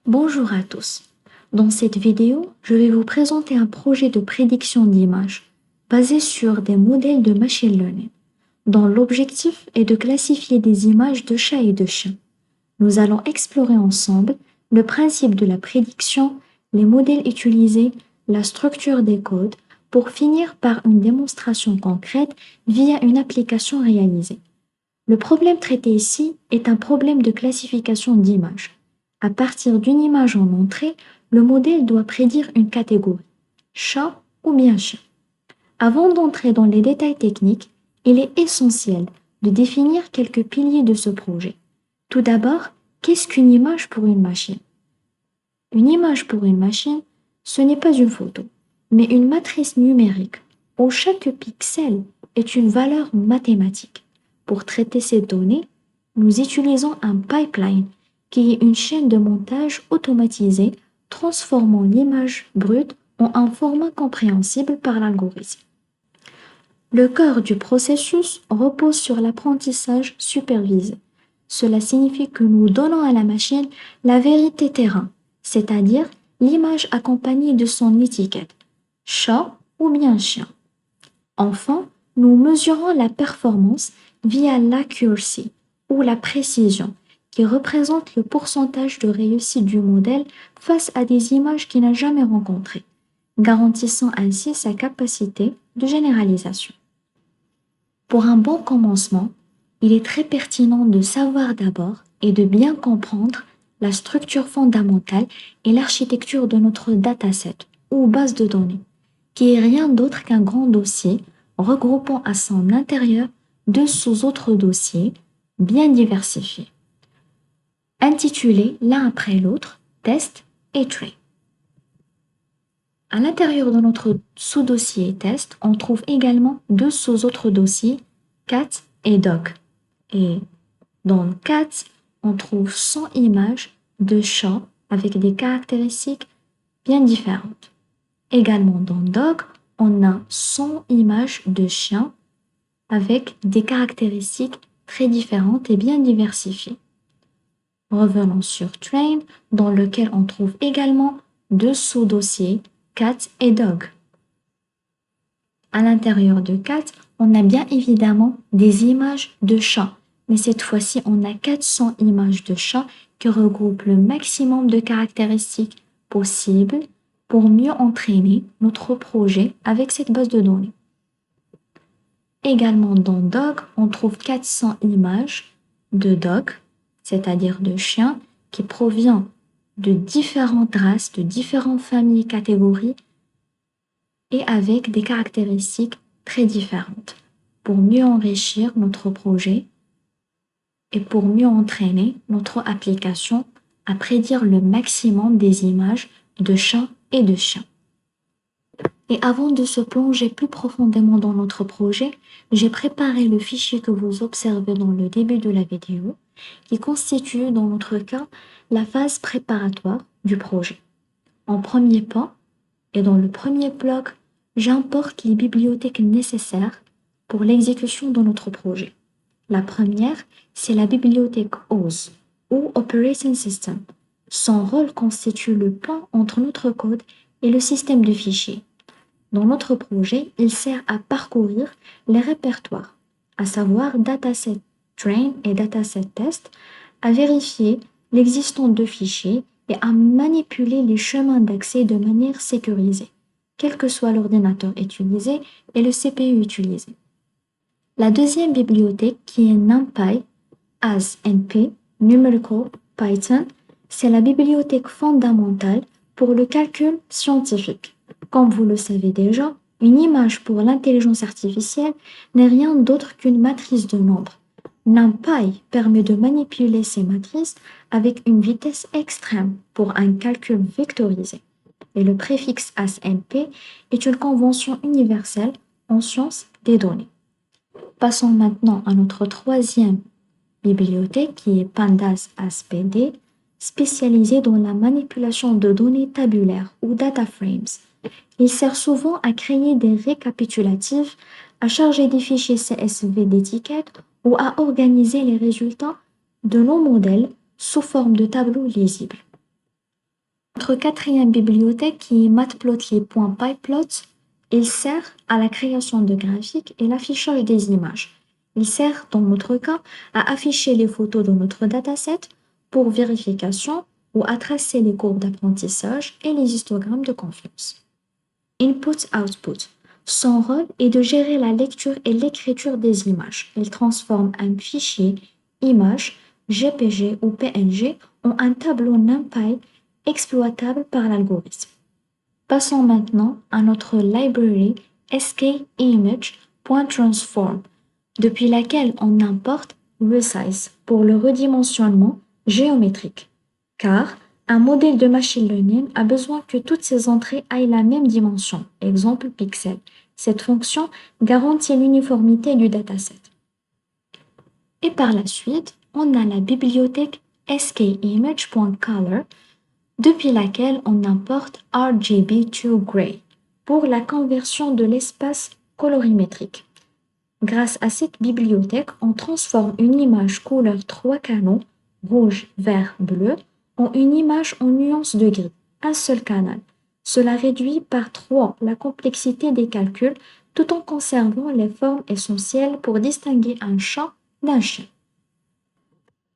Bonjour à tous. Dans cette vidéo, je vais vous présenter un projet de prédiction d'images basé sur des modèles de machine learning, dont l'objectif est de classifier des images de chats et de chiens. Nous allons explorer ensemble le principe de la prédiction, les modèles utilisés, la structure des codes, pour finir par une démonstration concrète via une application réalisée. Le problème traité ici est un problème de classification d'images. À partir d'une image en entrée, le modèle doit prédire une catégorie, chat ou bien chien. Avant d'entrer dans les détails techniques, il est essentiel de définir quelques piliers de ce projet. Tout d'abord, qu'est-ce qu'une image pour une machine? Une image pour une machine, ce n'est pas une photo, mais une matrice numérique où chaque pixel est une valeur mathématique. Pour traiter ces données, nous utilisons un pipeline qui est une chaîne de montage automatisée transformant l'image brute en un format compréhensible par l'algorithme. Le cœur du processus repose sur l'apprentissage supervisé. Cela signifie que nous donnons à la machine la vérité terrain, c'est-à-dire l'image accompagnée de son étiquette, chat ou bien chien. Enfin, nous mesurons la performance via l'accuracy ou la précision, qui représente le pourcentage de réussite du modèle face à des images qu'il n'a jamais rencontrées, garantissant ainsi sa capacité de généralisation. Pour un bon commencement, il est très pertinent de savoir d'abord et de bien comprendre la structure fondamentale et l'architecture de notre dataset ou base de données, qui est rien d'autre qu'un grand dossier regroupant à son intérieur deux sous-autres dossiers bien diversifiés, intitulés l'un après l'autre test et trait. À l'intérieur de notre sous-dossier test, on trouve également deux sous-autres dossiers, cat et dog. Et dans cat, on trouve 100 images de chats avec des caractéristiques bien différentes. Également dans dog, on a 100 images de chiens avec des caractéristiques très différentes et bien diversifiées. Revenons sur train, dans lequel on trouve également deux sous-dossiers, cat et dog. À l'intérieur de cat, on a bien évidemment des images de chats, mais cette fois-ci, on a 400 images de chats qui regroupent le maximum de caractéristiques possibles pour mieux entraîner notre projet avec cette base de données. Également dans dog, on trouve 400 images de dog, c'est-à-dire de chiens, qui proviennent de différentes races, de différentes familles, catégories, et avec des caractéristiques très différentes, pour mieux enrichir notre projet et pour mieux entraîner notre application à prédire le maximum des images de chats et de chiens. Et avant de se plonger plus profondément dans notre projet, j'ai préparé le fichier que vous observez dans le début de la vidéo, qui constitue dans notre cas la phase préparatoire du projet. En premier pas, et dans le premier bloc, j'importe les bibliothèques nécessaires pour l'exécution de notre projet. La première, c'est la bibliothèque OS, ou Operating System. Son rôle constitue le pont entre notre code et le système de fichiers. Dans notre projet, il sert à parcourir les répertoires, à savoir dataset train et dataset test, à vérifier l'existence de fichiers et à manipuler les chemins d'accès de manière sécurisée, quel que soit l'ordinateur utilisé et le CPU utilisé. La deuxième bibliothèque, qui est NumPy, AsNP, Numerical Python, c'est la bibliothèque fondamentale pour le calcul scientifique. Comme vous le savez déjà, une image pour l'intelligence artificielle n'est rien d'autre qu'une matrice de nombres. NumPy permet de manipuler ces matrices avec une vitesse extrême pour un calcul vectorisé. Et le préfixe AsNP est une convention universelle en sciences des données. Passons maintenant à notre troisième bibliothèque qui est Pandas ASPD, spécialisée dans la manipulation de données tabulaires ou data frames. Il sert souvent à créer des récapitulatifs, à charger des fichiers CSV d'étiquettes ou à organiser les résultats de nos modèles sous forme de tableaux lisibles. Notre quatrième bibliothèque, qui est matplotlib.pyplots, il sert à la création de graphiques et l'affichage des images. Il sert, dans notre cas, à afficher les photos de notre dataset pour vérification ou à tracer les courbes d'apprentissage et les histogrammes de confiance. Input-output. Son rôle est de gérer la lecture et l'écriture des images. Il transforme un fichier, image, JPG ou PNG en un tableau NumPy exploitable par l'algorithme. Passons maintenant à notre library skimage.transform, depuis laquelle on importe resize pour le redimensionnement géométrique, car un modèle de machine learning a besoin que toutes ses entrées aient la même dimension, exemple pixel. Cette fonction garantit l'uniformité du dataset. Et par la suite, on a la bibliothèque skimage.color, depuis laquelle on importe RGB2Gray pour la conversion de l'espace colorimétrique. Grâce à cette bibliothèque, on transforme une image couleur 3 canaux, rouge, vert, bleu, en une image en nuances de gris, un seul canal. Cela réduit par 3 la complexité des calculs tout en conservant les formes essentielles pour distinguer un chat d'un chien.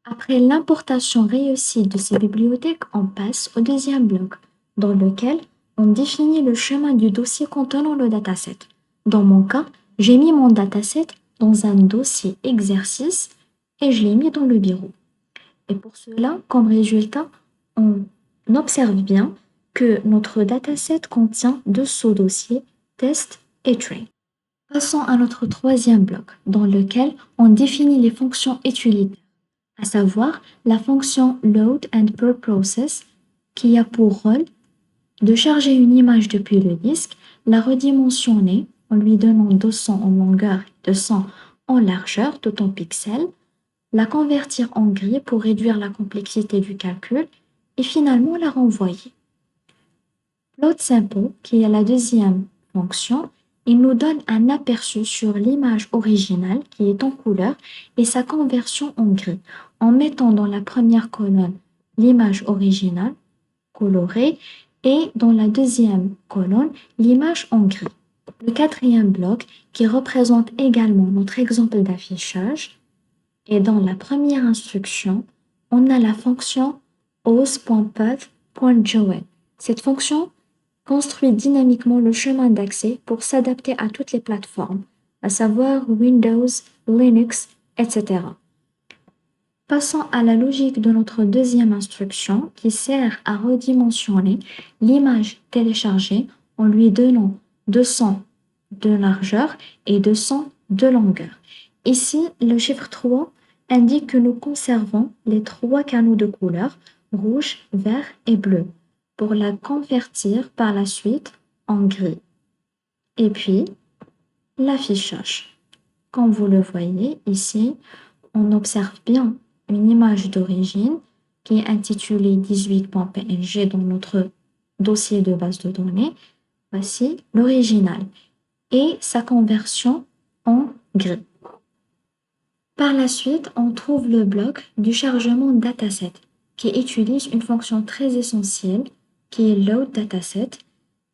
Après l'importation réussie de ces bibliothèques, on passe au deuxième bloc, dans lequel on définit le chemin du dossier contenant le dataset. Dans mon cas, j'ai mis mon dataset dans un dossier exercice et je l'ai mis dans le bureau. Et pour cela, comme résultat, on observe bien que notre dataset contient 2 sous-dossiers, test et train. Passons à notre troisième bloc, dans lequel on définit les fonctions utilitaires, à savoir la fonction load and per process qui a pour rôle de charger une image depuis le disque, la redimensionner en lui donnant 200 en longueur et 200 en largeur, tout en pixels, la convertir en gris pour réduire la complexité du calcul et finalement la renvoyer. Plot simple, qui est la deuxième fonction, il nous donne un aperçu sur l'image originale qui est en couleur et sa conversion en gris, en mettant dans la première colonne l'image originale colorée et dans la deuxième colonne l'image en gris. Le quatrième bloc, qui représente également notre exemple d'affichage, et dans la première instruction, on a la fonction auth.path.join. Cette fonction construit dynamiquement le chemin d'accès pour s'adapter à toutes les plateformes, à savoir Windows, Linux, etc. Passons à la logique de notre deuxième instruction qui sert à redimensionner l'image téléchargée en lui donnant 200 de largeur et 200 de longueur. Ici, le chiffre 3 indique que nous conservons les 3 canaux de couleur rouge, vert et bleu pour la convertir par la suite en gris. Et puis, l'affichage. Comme vous le voyez ici, on observe bien une image d'origine qui est intitulée 18.png dans notre dossier de base de données. Voici l'original et sa conversion en gris. Par la suite, on trouve le bloc du chargement dataset qui utilise une fonction très essentielle qui est load dataset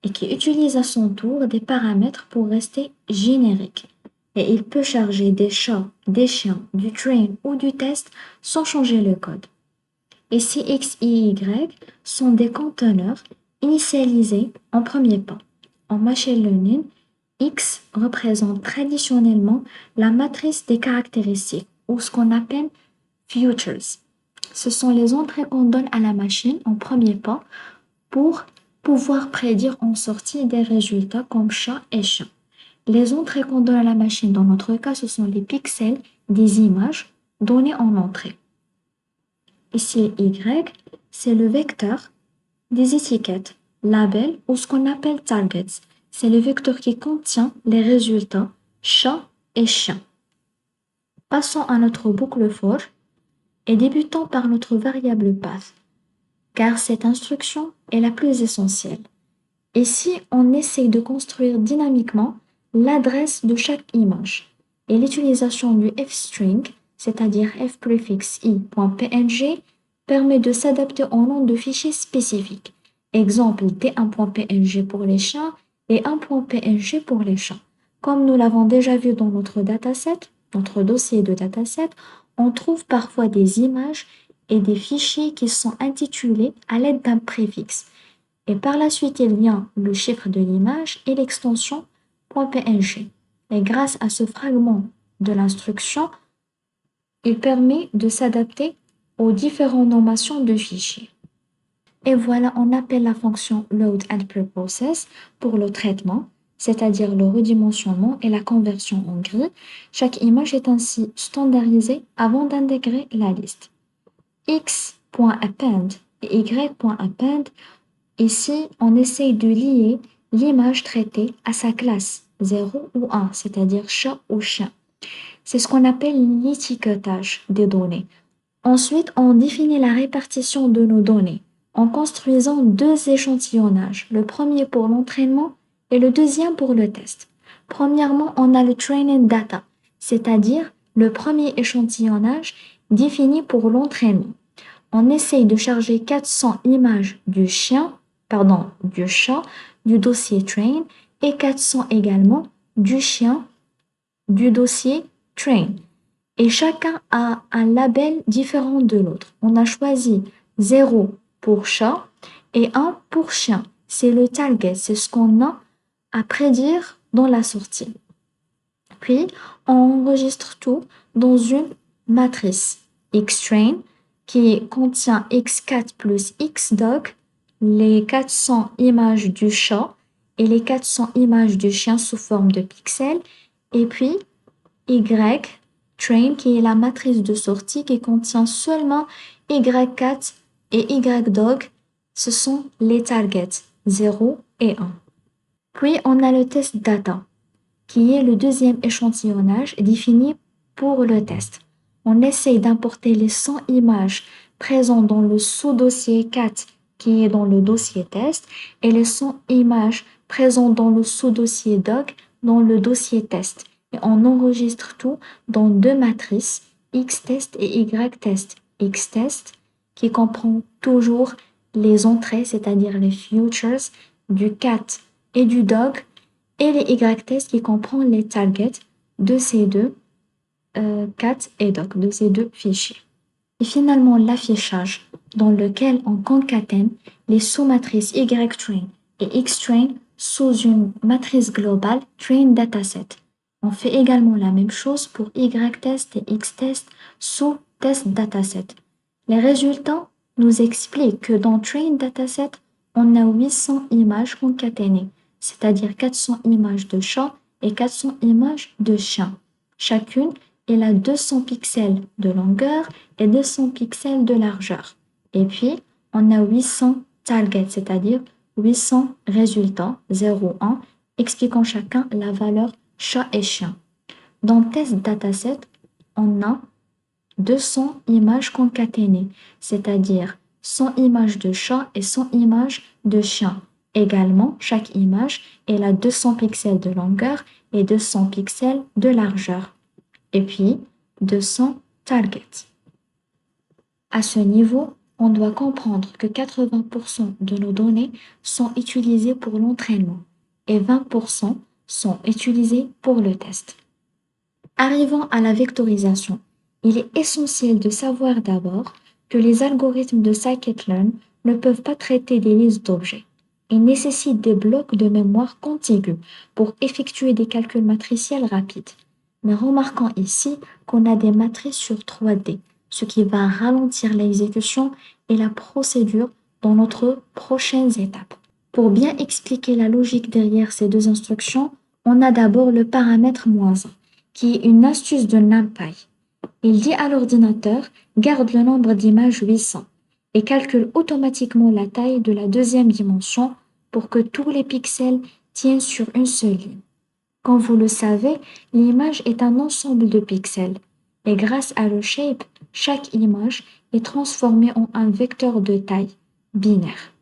et qui utilise à son tour des paramètres pour rester générique. Et il peut charger des chats, des chiens, du train ou du test sans changer le code. Ici, X et Y sont des conteneurs initialisés en premier pas. En machine learning, X représente traditionnellement la matrice des caractéristiques, ou ce qu'on appelle futures. Ce sont les entrées qu'on donne à la machine en premier pas pour pouvoir prédire en sortie des résultats comme chat et chien. Les entrées qu'on donne à la machine, dans notre cas, ce sont les pixels des images données en entrée. Ici, Y, c'est le vecteur des étiquettes, labels ou ce qu'on appelle targets. C'est le vecteur qui contient les résultats chat et chien. Passons à notre boucle for et débutons par notre variable path, car cette instruction est la plus essentielle. Ici, on essaie de construire dynamiquement l'adresse de chaque image et l'utilisation du fstring, c'est-à-dire f préfixe i.png, permet de s'adapter au nom de fichiers spécifiques. Exemple, T1.png pour les chiens et 1.png pour les chats. Comme nous l'avons déjà vu dans notre dataset, notre dossier de dataset, on trouve parfois des images et des fichiers qui sont intitulés à l'aide d'un préfixe. Et par la suite, il vient le chiffre de l'image et l'extension .png. Et grâce à ce fragment de l'instruction, il permet de s'adapter aux différentes nommations de fichiers. Et voilà, on appelle la fonction load and preprocess pour le traitement, c'est-à-dire le redimensionnement et la conversion en grille. Chaque image est ainsi standardisée avant d'intégrer la liste. X.append et Y.append, ici, on essaye de lier l'image traitée à sa classe 0 ou 1, c'est-à-dire chat ou chien. C'est ce qu'on appelle l'étiquetage des données. Ensuite, on définit la répartition de nos données en construisant deux échantillonnages, le premier pour l'entraînement et le deuxième pour le test. Premièrement, on a le training data, c'est-à-dire le premier échantillonnage défini pour l'entraînement. On essaye de charger 400 images du chat, du dossier train et 400 également du chien du dossier train. Et chacun a un label différent de l'autre. On a choisi 0 pour chat et 1 pour chien. C'est le target, c'est ce qu'on a à prédire dans la sortie. Puis, on enregistre tout dans une matrice Xtrain qui contient X4 plus Xdog, les 400 images du chat et les 400 images du chien sous forme de pixels, et puis Y-Train qui est la matrice de sortie qui contient seulement Y4 et Y-Dog, ce sont les targets 0 et 1. Puis on a le test data qui est le deuxième échantillonnage défini pour le test. On essaye d'importer les 100 images présentes dans le sous-dossier 4 qui est dans le dossier test et les 100 images présentes dans le sous-dossier doc dans le dossier test. Et on enregistre tout dans deux matrices, Xtest et Ytest. Xtest qui comprend toujours les entrées, c'est-à-dire les futures du cat et du dog, et les Y-tests qui comprend les targets de ces deux cat et dog, de ces deux fichiers. Et finalement, l'affichage dans lequel on concatène les sous-matrices Y-train et X-train sous une matrice globale train dataset. On fait également la même chose pour Y-test et X-test sous test dataset. Les résultats nous expliquent que dans train dataset, on a 800 images concaténées, c'est-à-dire 400 images de chat et 400 images de chien. Chacune, elle a 200 pixels de longueur et 200 pixels de largeur. Et puis, on a 800 targets, c'est-à-dire 800 résultats, 0, 1, expliquant chacun la valeur chat et chien. Dans test dataset, on a 200 images concaténées, c'est-à-dire 100 images de chat et 100 images de chien. Également, chaque image, elle a 200 pixels de longueur et 200 pixels de largeur. Et puis, 200 targets. À ce niveau, on doit comprendre que 80% de nos données sont utilisées pour l'entraînement et 20% sont utilisées pour le test. Arrivant à la vectorisation, il est essentiel de savoir d'abord que les algorithmes de scikit-learn ne peuvent pas traiter des listes d'objets. Ils nécessitent des blocs de mémoire contigus pour effectuer des calculs matriciels rapides. Mais remarquons ici qu'on a des matrices sur 3D, ce qui va ralentir l'exécution et la procédure dans notre prochaines étapes. Pour bien expliquer la logique derrière ces deux instructions, on a d'abord le paramètre -1, qui est une astuce de NumPy. Il dit à l'ordinateur « garde le nombre d'images 800 » et calcule automatiquement la taille de la deuxième dimension pour que tous les pixels tiennent sur une seule ligne. Comme vous le savez, l'image est un ensemble de pixels et grâce à le shape, chaque image est transformée en un vecteur de taille binaire.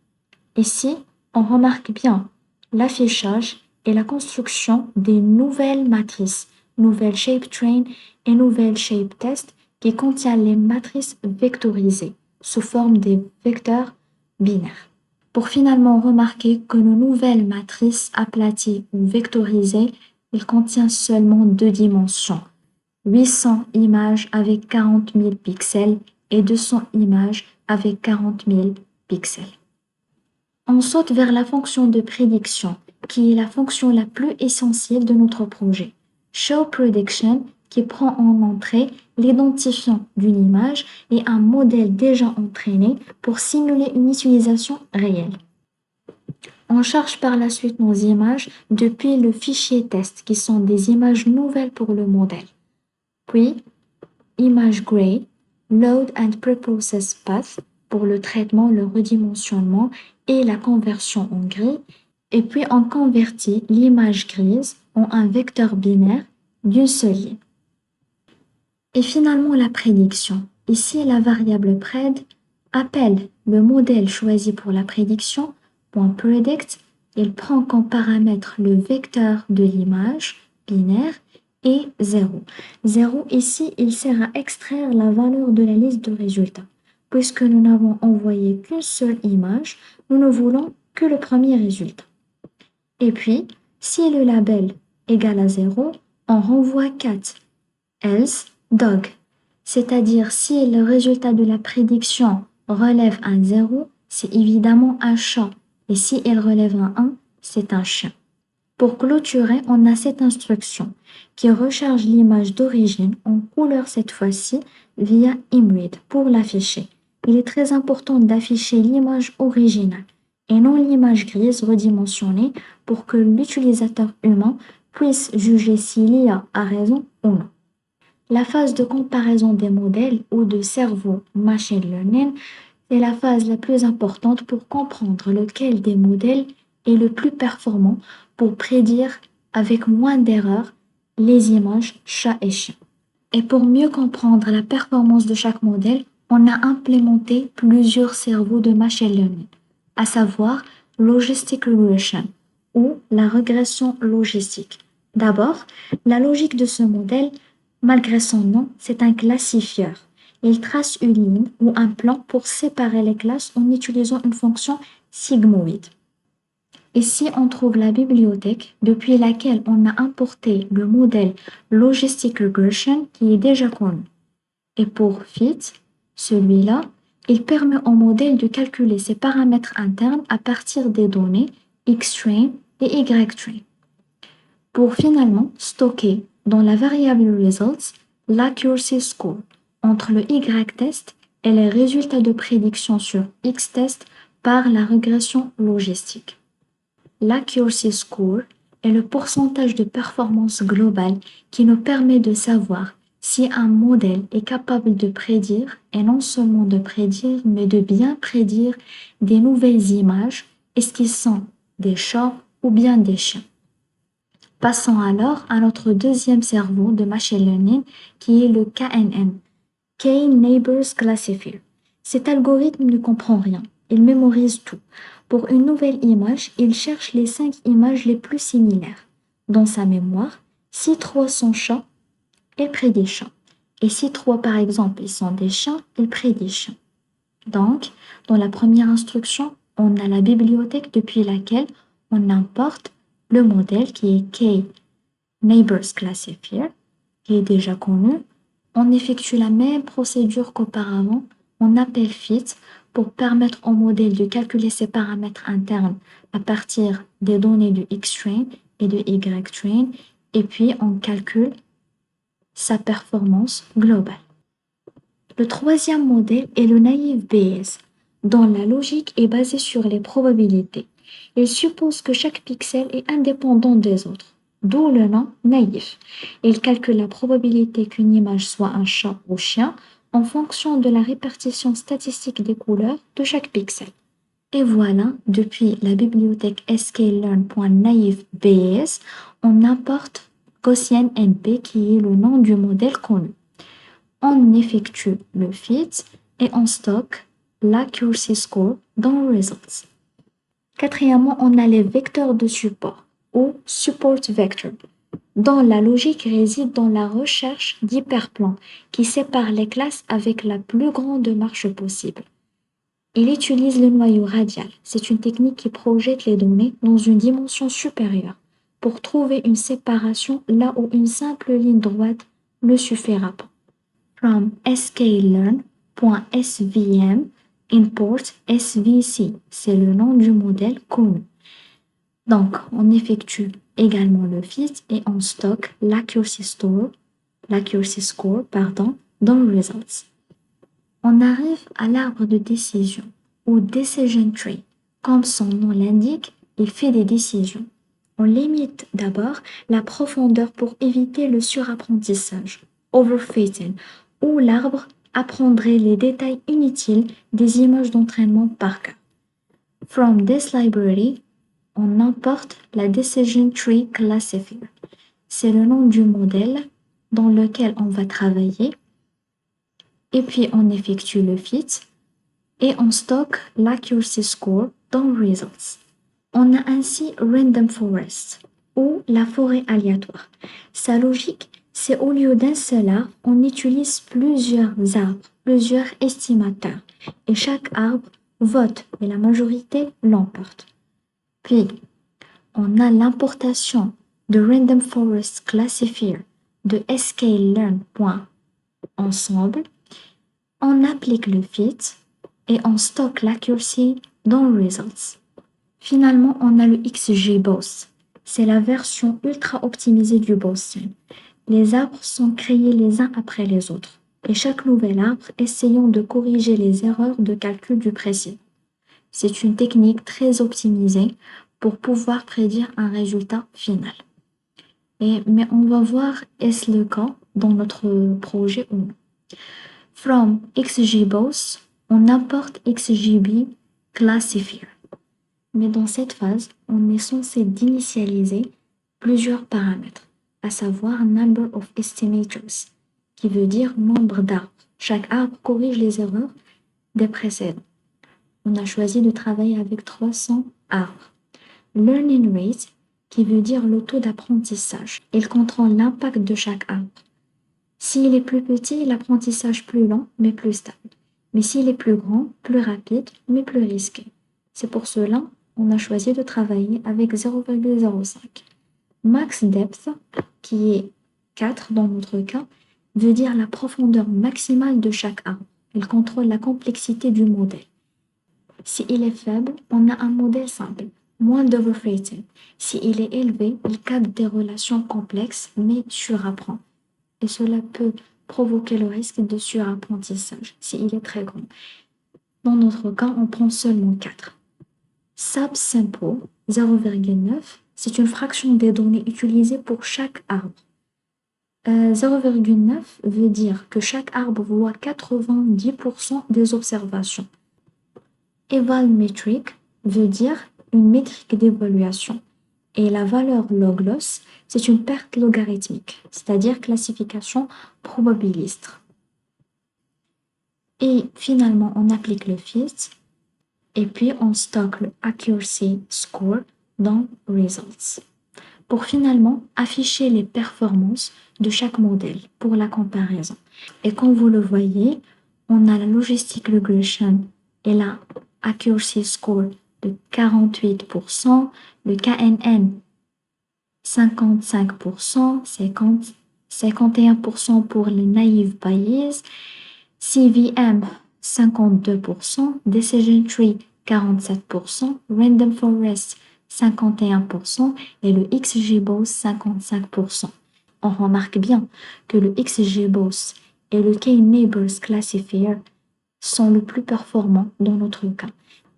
Ici, on remarque bien l'affichage et la construction des nouvelles matrices, nouvelle shape train et nouvelle shape test qui contient les matrices vectorisées sous forme des vecteurs binaires. pour finalement remarquer que nos nouvelles matrices aplaties ou vectorisées, il contient seulement deux dimensions, 800 images avec 40 000 pixels et 200 images avec 40 000 pixels. On saute vers la fonction de prédiction, qui est la fonction la plus essentielle de notre projet. Show Prediction, qui prend en entrée l'identifiant d'une image et un modèle déjà entraîné pour simuler une utilisation réelle. On charge par la suite nos images depuis le fichier test, qui sont des images nouvelles pour le modèle. Puis, Image Gray, Load and Preprocess Path pour le traitement, le redimensionnement et la conversion en gris. Et puis, on convertit l'image grise en un vecteur binaire d'une seule ligne. Et finalement, la prédiction. Ici, la variable pred appelle le modèle choisi pour la prédiction, .predict, il prend comme paramètre le vecteur de l'image binaire et 0. 0 ici, il sert à extraire la valeur de la liste de résultats. Puisque nous n'avons envoyé qu'une seule image, nous ne voulons que le premier résultat. Et puis, si le label égale à 0, on renvoie cat, else, dog. C'est-à-dire si le résultat de la prédiction relève un 0, c'est évidemment un chat. Et si elle relève un 1, c'est un chien. Pour clôturer, on a cette instruction qui recharge l'image d'origine en couleur cette fois-ci via ImRead pour l'afficher. Il est très important d'afficher l'image originale et non l'image grise redimensionnée pour que l'utilisateur humain puisse juger si l'IA a raison ou non. La phase de comparaison des modèles ou de cerveau machine learning est la phase la plus importante pour comprendre lequel des modèles est le plus performant pour prédire avec moins d'erreurs les images chat et chien. Et pour mieux comprendre la performance de chaque modèle, on a implémenté plusieurs cerveaux de machine learning, à savoir logistic regression ou la régression logistique. D'abord, la logique de ce modèle, malgré son nom, c'est un classifieur. Il trace une ligne ou un plan pour séparer les classes en utilisant une fonction sigmoïde. Ici, on trouve la bibliothèque depuis laquelle on a importé le modèle Logistic Regression qui est déjà connu. Et pour fit, celui-là, il permet au modèle de calculer ses paramètres internes à partir des données X-train et Y-train. Pour finalement stocker dans la variable results l'accuracy score entre le Y-test et les résultats de prédiction sur X-test par la régression logistique. L'accuracy score est le pourcentage de performance globale qui nous permet de savoir si un modèle est capable de prédire, et non seulement de prédire, mais de bien prédire des nouvelles images, est-ce qu'ils sont des chats ou bien des chiens. Passons alors à notre deuxième cerveau de machine learning qui est le KNN, K-Neighbors Classifier. Cet algorithme ne comprend rien, il mémorise tout. Pour une nouvelle image, il cherche les 5 images les plus similaires. Dans sa mémoire, si 3 sont chats, il prédit chat. Et si 3 par exemple ils sont des chiens, il prédit chien. Donc, dans la première instruction, on a la bibliothèque depuis laquelle on importe le modèle qui est K-Neighbors Classifier, qui est déjà connu. On effectue la même procédure qu'auparavant, on appelle fit pour permettre au modèle de calculer ses paramètres internes à partir des données de X-train et de Y-train, et puis on calcule sa performance globale. Le troisième modèle est le Naive Bayes, dont la logique est basée sur les probabilités. Il suppose que chaque pixel est indépendant des autres, d'où le nom naïf. Il calcule la probabilité qu'une image soit un chat ou chien en fonction de la répartition statistique des couleurs de chaque pixel. Et voilà, depuis la bibliothèque sklearn.naivebayes, on importe Gaussian NP qui est le nom du modèle connu. On effectue le fit et on stocke l'accuracy score dans results. Quatrièmement, on a les vecteurs de support ou support vector, dont la logique réside dans la recherche d'hyperplans qui séparent les classes avec la plus grande marge possible. Il utilise le noyau radial. C'est une technique qui projette les données dans une dimension supérieure pour trouver une séparation là où une simple ligne droite ne suffira pas. From sklearn.svm import svc, c'est le nom du modèle connu. Donc, on effectue également le fit et on stocke l'accuracy score, dans results. On arrive à l'arbre de décision ou decision tree. Comme son nom l'indique, il fait des décisions. On limite d'abord la profondeur pour éviter le surapprentissage, overfitting, où l'arbre apprendrait les détails inutiles des images d'entraînement par cœur. From this library, on importe la Decision Tree Classifier. C'est le nom du modèle dans lequel on va travailler. Et puis, on effectue le fit et on stocke l'accuracy score dans Results. On a ainsi Random Forest ou la forêt aléatoire. Sa logique, c'est au lieu d'un seul arbre, on utilise plusieurs arbres, plusieurs estimateurs. Et chaque arbre vote et la majorité l'emporte. Puis, on a l'importation de Random Forest Classifier de sklearn.ensemble. On applique le fit et on stocke l'accuracy dans Results. Finalement, on a le XGBoost. C'est la version ultra optimisée du Boolean. Les arbres sont créés les uns après les autres et chaque nouvel arbre essayant de corriger les erreurs de calcul du précédent. C'est une technique très optimisée pour pouvoir prédire un résultat final. Mais on va voir est-ce le cas dans notre projet ou non. From XGBoost, on importe XGB Classifier. Mais dans cette phase, on est censé d'initialiser plusieurs paramètres, à savoir Number of Estimators, qui veut dire nombre d'arbres. Chaque arbre corrige les erreurs des précédents. On a choisi de travailler avec 300 arbres. Learning Rate, qui veut dire le taux d'apprentissage. Il comprend l'impact de chaque arbre. S'il est plus petit, l'apprentissage plus lent, mais plus stable. Mais s'il est plus grand, plus rapide, mais plus risqué. C'est pour cela on a choisi de travailler avec 0,05. Max Depth, qui est 4 dans notre cas, veut dire la profondeur maximale de chaque arbre. Il contrôle la complexité du modèle. S'il est faible, on a un modèle simple, moins d'overfitting. S'il est élevé, il capte des relations complexes, mais surapprend. Et cela peut provoquer le risque de surapprentissage s'il est très grand. Dans notre cas, on prend seulement 4. Subsample 0,9, c'est une fraction des données utilisées pour chaque arbre. 0,9 veut dire que chaque arbre voit 90% des observations. Eval metric veut dire une métrique d'évaluation. Et la valeur log loss, c'est une perte logarithmique, c'est-à-dire classification probabiliste. Et finalement, on applique le fit et puis on stocke le accuracy score dans results pour finalement afficher les performances de chaque modèle pour la comparaison. Et comme vous le voyez, on a la logistic regression et la accuracy score de 48%, le KNN 55%, 51% pour le naive bias, CVM 52%, Decision Tree 47%, Random Forest 51% et le XGBoost 55%. On remarque bien que le XGBoost et le K-Neighbors Classifier sont le plus performants dans notre cas,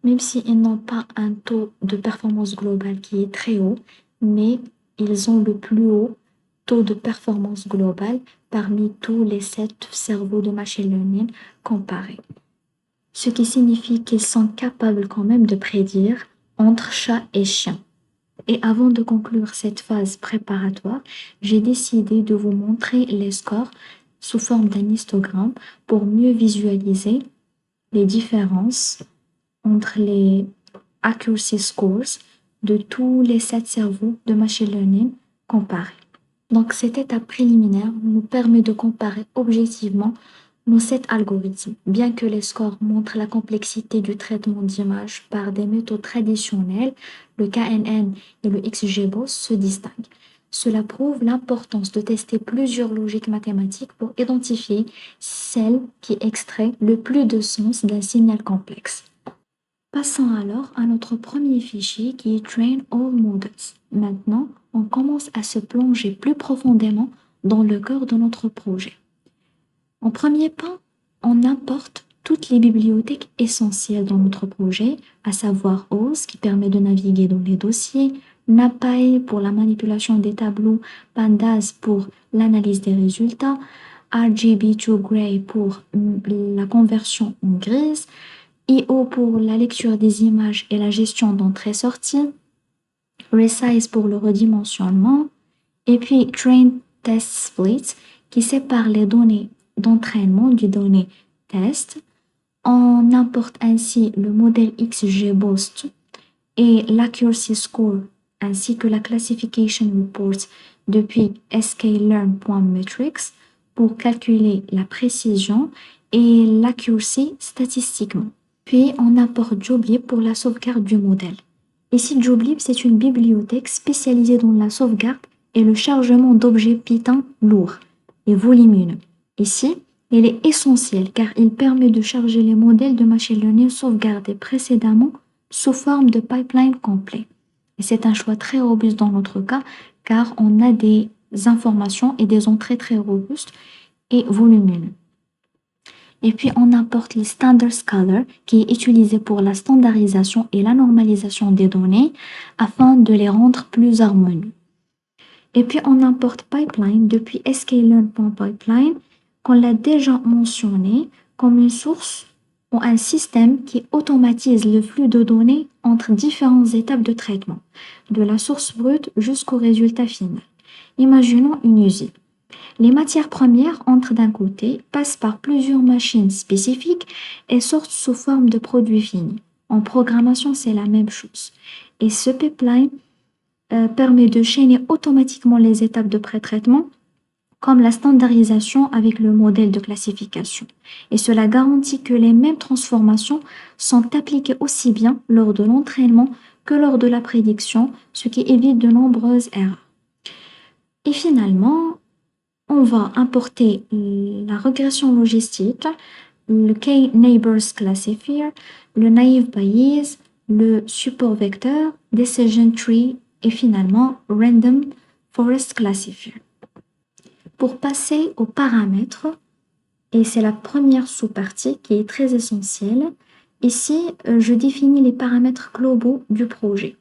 même s'ils n'ont pas un taux de performance globale qui est très haut, mais ils ont le plus haut taux de performance globale parmi tous les 7 cerveaux de machine learning comparés. Ce qui signifie qu'ils sont capables quand même de prédire entre chat et chien. Et avant de conclure cette phase préparatoire, j'ai décidé de vous montrer les scores sous forme d'un histogramme pour mieux visualiser les différences entre les accuracy scores de tous les 7 cerveaux de machine learning comparés. Donc cette étape préliminaire nous permet de comparer objectivement nos 7 algorithmes. Bien que les scores montrent la complexité du traitement d'images par des méthodes traditionnelles, le KNN et le XGBoost se distinguent. Cela prouve l'importance de tester plusieurs logiques mathématiques pour identifier celle qui extrait le plus de sens d'un signal complexe. Passons alors à notre premier fichier qui est Train All Models. Maintenant, on commence à se plonger plus profondément dans le cœur de notre projet. En premier pas, on importe toutes les bibliothèques essentielles dans notre projet, à savoir OS qui permet de naviguer dans les dossiers, NumPy pour la manipulation des tableaux, Pandas pour l'analyse des résultats, RGB2Grey pour la conversion en grise, IO pour la lecture des images et la gestion d'entrée-sortie, Resize pour le redimensionnement, et puis Train Test Split qui sépare les données d'entraînement du données test. On importe ainsi le modèle XGBoost et l'accuracy score ainsi que la classification report depuis sklearn.metrics pour calculer la précision et l'accuracy statistiquement. Puis on importe Joblib pour la sauvegarde du modèle. Ici, Joblib, c'est une bibliothèque spécialisée dans la sauvegarde et le chargement d'objets Python lourds et volumineux. Ici, il est essentiel car il permet de charger les modèles de machine learning sauvegardés précédemment sous forme de pipeline complet. Et c'est un choix très robuste dans notre cas car on a des informations et des entrées très robustes et volumineux. Et puis on importe le Standard Scholar qui est utilisé pour la standardisation et la normalisation des données afin de les rendre plus harmonieux. Et puis on importe Pipeline depuis sklearn.pipeline qu'on l'a déjà mentionné comme une source ou un système qui automatise le flux de données entre différentes étapes de traitement, de la source brute jusqu'au résultat final. Imaginons une usine. Les matières premières entrent d'un côté, passent par plusieurs machines spécifiques et sortent sous forme de produits finis. En programmation, c'est la même chose. Et ce pipeline permet de chaîner automatiquement les étapes de pré-traitement comme la standardisation avec le modèle de classification. Et cela garantit que les mêmes transformations sont appliquées aussi bien lors de l'entraînement que lors de la prédiction, ce qui évite de nombreuses erreurs. Et finalement, on va importer la régression logistique, le K-Neighbors Classifier, le Naive Bayes, le support vecteur, Decision Tree et finalement Random Forest Classifier. Pour passer aux paramètres, et c'est la première sous-partie qui est très essentielle, ici je définis les paramètres globaux du projet.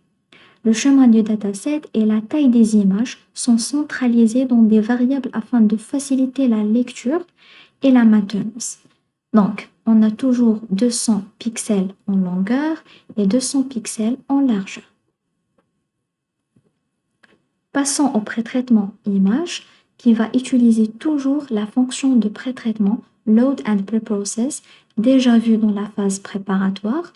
Le chemin du dataset et la taille des images sont centralisés dans des variables afin de faciliter la lecture et la maintenance. Donc, on a toujours 200 pixels en longueur et 200 pixels en largeur. Passons au pré-traitement image qui va utiliser toujours la fonction de pré-traitement Load and Preprocess déjà vue dans la phase préparatoire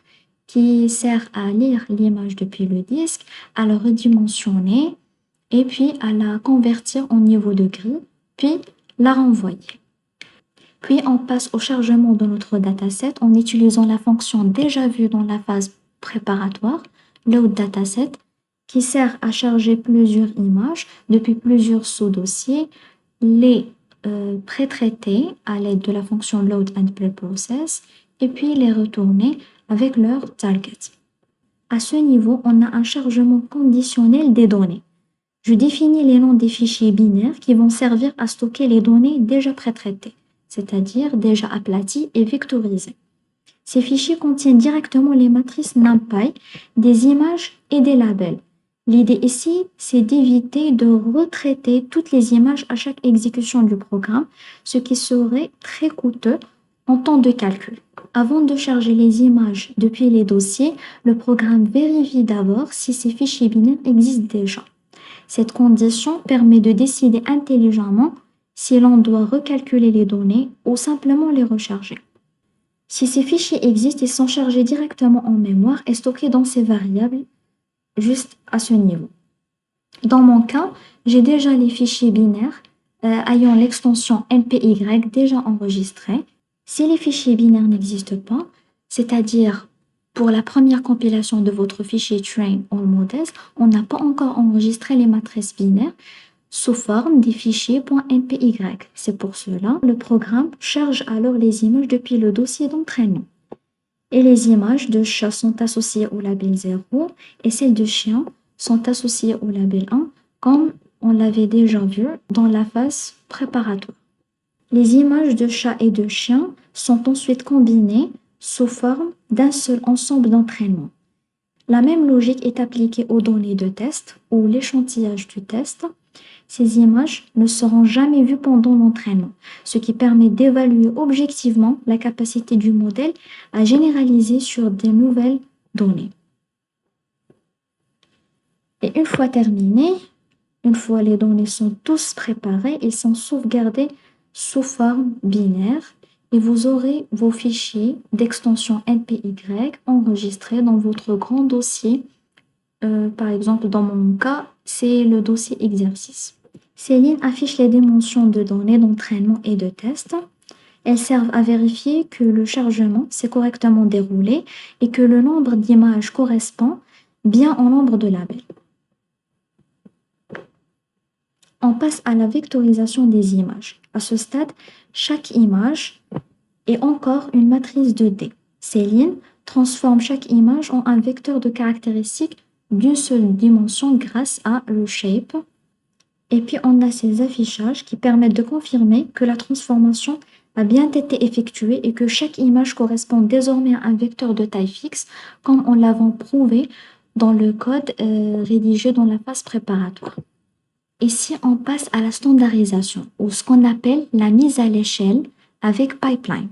qui sert à lire l'image depuis le disque, à la redimensionner et puis à la convertir en niveau de grille, puis la renvoyer. Puis on passe au chargement de notre dataset en utilisant la fonction déjà vue dans la phase préparatoire, Load Dataset, qui sert à charger plusieurs images depuis plusieurs sous-dossiers, les pré-traiter à l'aide de la fonction Load and Preprocess et puis les retourner avec leur target. À ce niveau, on a un chargement conditionnel des données. Je définis les noms des fichiers binaires qui vont servir à stocker les données déjà pré-traitées, c'est-à-dire déjà aplaties et vectorisées. Ces fichiers contiennent directement les matrices NumPy, des images et des labels. L'idée ici, c'est d'éviter de retraiter toutes les images à chaque exécution du programme, ce qui serait très coûteux en temps de calcul. Avant de charger les images depuis les dossiers, le programme vérifie d'abord si ces fichiers binaires existent déjà. Cette condition permet de décider intelligemment si l'on doit recalculer les données ou simplement les recharger. Si ces fichiers existent, ils sont chargés directement en mémoire et stockés dans ces variables juste à ce niveau. Dans mon cas, j'ai déjà les fichiers binaires ayant l'extension NPY déjà enregistrés Si les fichiers binaires n'existent pas, c'est-à-dire pour la première compilation de votre fichier train or models, on n'a pas encore enregistré les matrices binaires sous forme des fichiers .mpy. C'est pour cela le programme charge alors les images depuis le dossier d'entraînement. Et les images de chat sont associées au label 0 et celles de chien sont associées au label 1, comme on l'avait déjà vu dans la phase préparatoire. Les images de chat et de chien sont ensuite combinées sous forme d'un seul ensemble d'entraînement. La même logique est appliquée aux données de test ou l'échantillage du test. Ces images ne seront jamais vues pendant l'entraînement, ce qui permet d'évaluer objectivement la capacité du modèle à généraliser sur des nouvelles données. Et une fois terminé, une fois les données sont tous préparées, ils sont sauvegardés sous forme binaire et vous aurez vos fichiers d'extension NPY enregistrés dans votre grand dossier. Par exemple, dans mon cas, c'est le dossier exercice. Ces lignes affichent les dimensions de données d'entraînement et de test. Elles servent à vérifier que le chargement s'est correctement déroulé et que le nombre d'images correspond bien au nombre de labels. On passe à la vectorisation des images. À ce stade, chaque image est encore une matrice de D. Ces lignes transforment chaque image en un vecteur de caractéristiques d'une seule dimension grâce à le shape. Et puis on a ces affichages qui permettent de confirmer que la transformation a bien été effectuée et que chaque image correspond désormais à un vecteur de taille fixe, comme on l'avait prouvé dans le code rédigé dans la phase préparatoire. Ici, on passe à la standardisation, ou ce qu'on appelle la mise à l'échelle avec pipeline.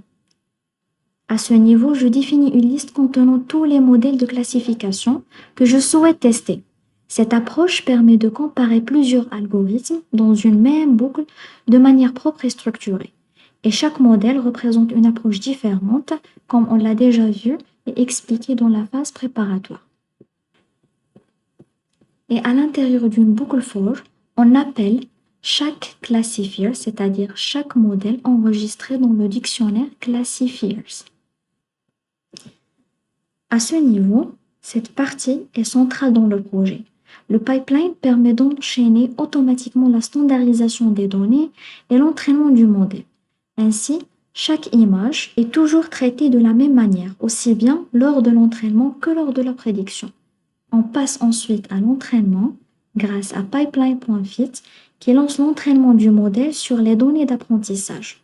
À ce niveau, je définis une liste contenant tous les modèles de classification que je souhaite tester. Cette approche permet de comparer plusieurs algorithmes dans une même boucle de manière propre et structurée. Et chaque modèle représente une approche différente, comme on l'a déjà vu et expliqué dans la phase préparatoire. Et à l'intérieur d'une boucle for, on appelle chaque classifier, c'est-à-dire chaque modèle enregistré dans le dictionnaire classifiers. À ce niveau, cette partie est centrale dans le projet. Le pipeline permet d'enchaîner automatiquement la standardisation des données et l'entraînement du modèle. Ainsi, chaque image est toujours traitée de la même manière, aussi bien lors de l'entraînement que lors de la prédiction. On passe ensuite à l'entraînement grâce à pipeline.fit qui lance l'entraînement du modèle sur les données d'apprentissage.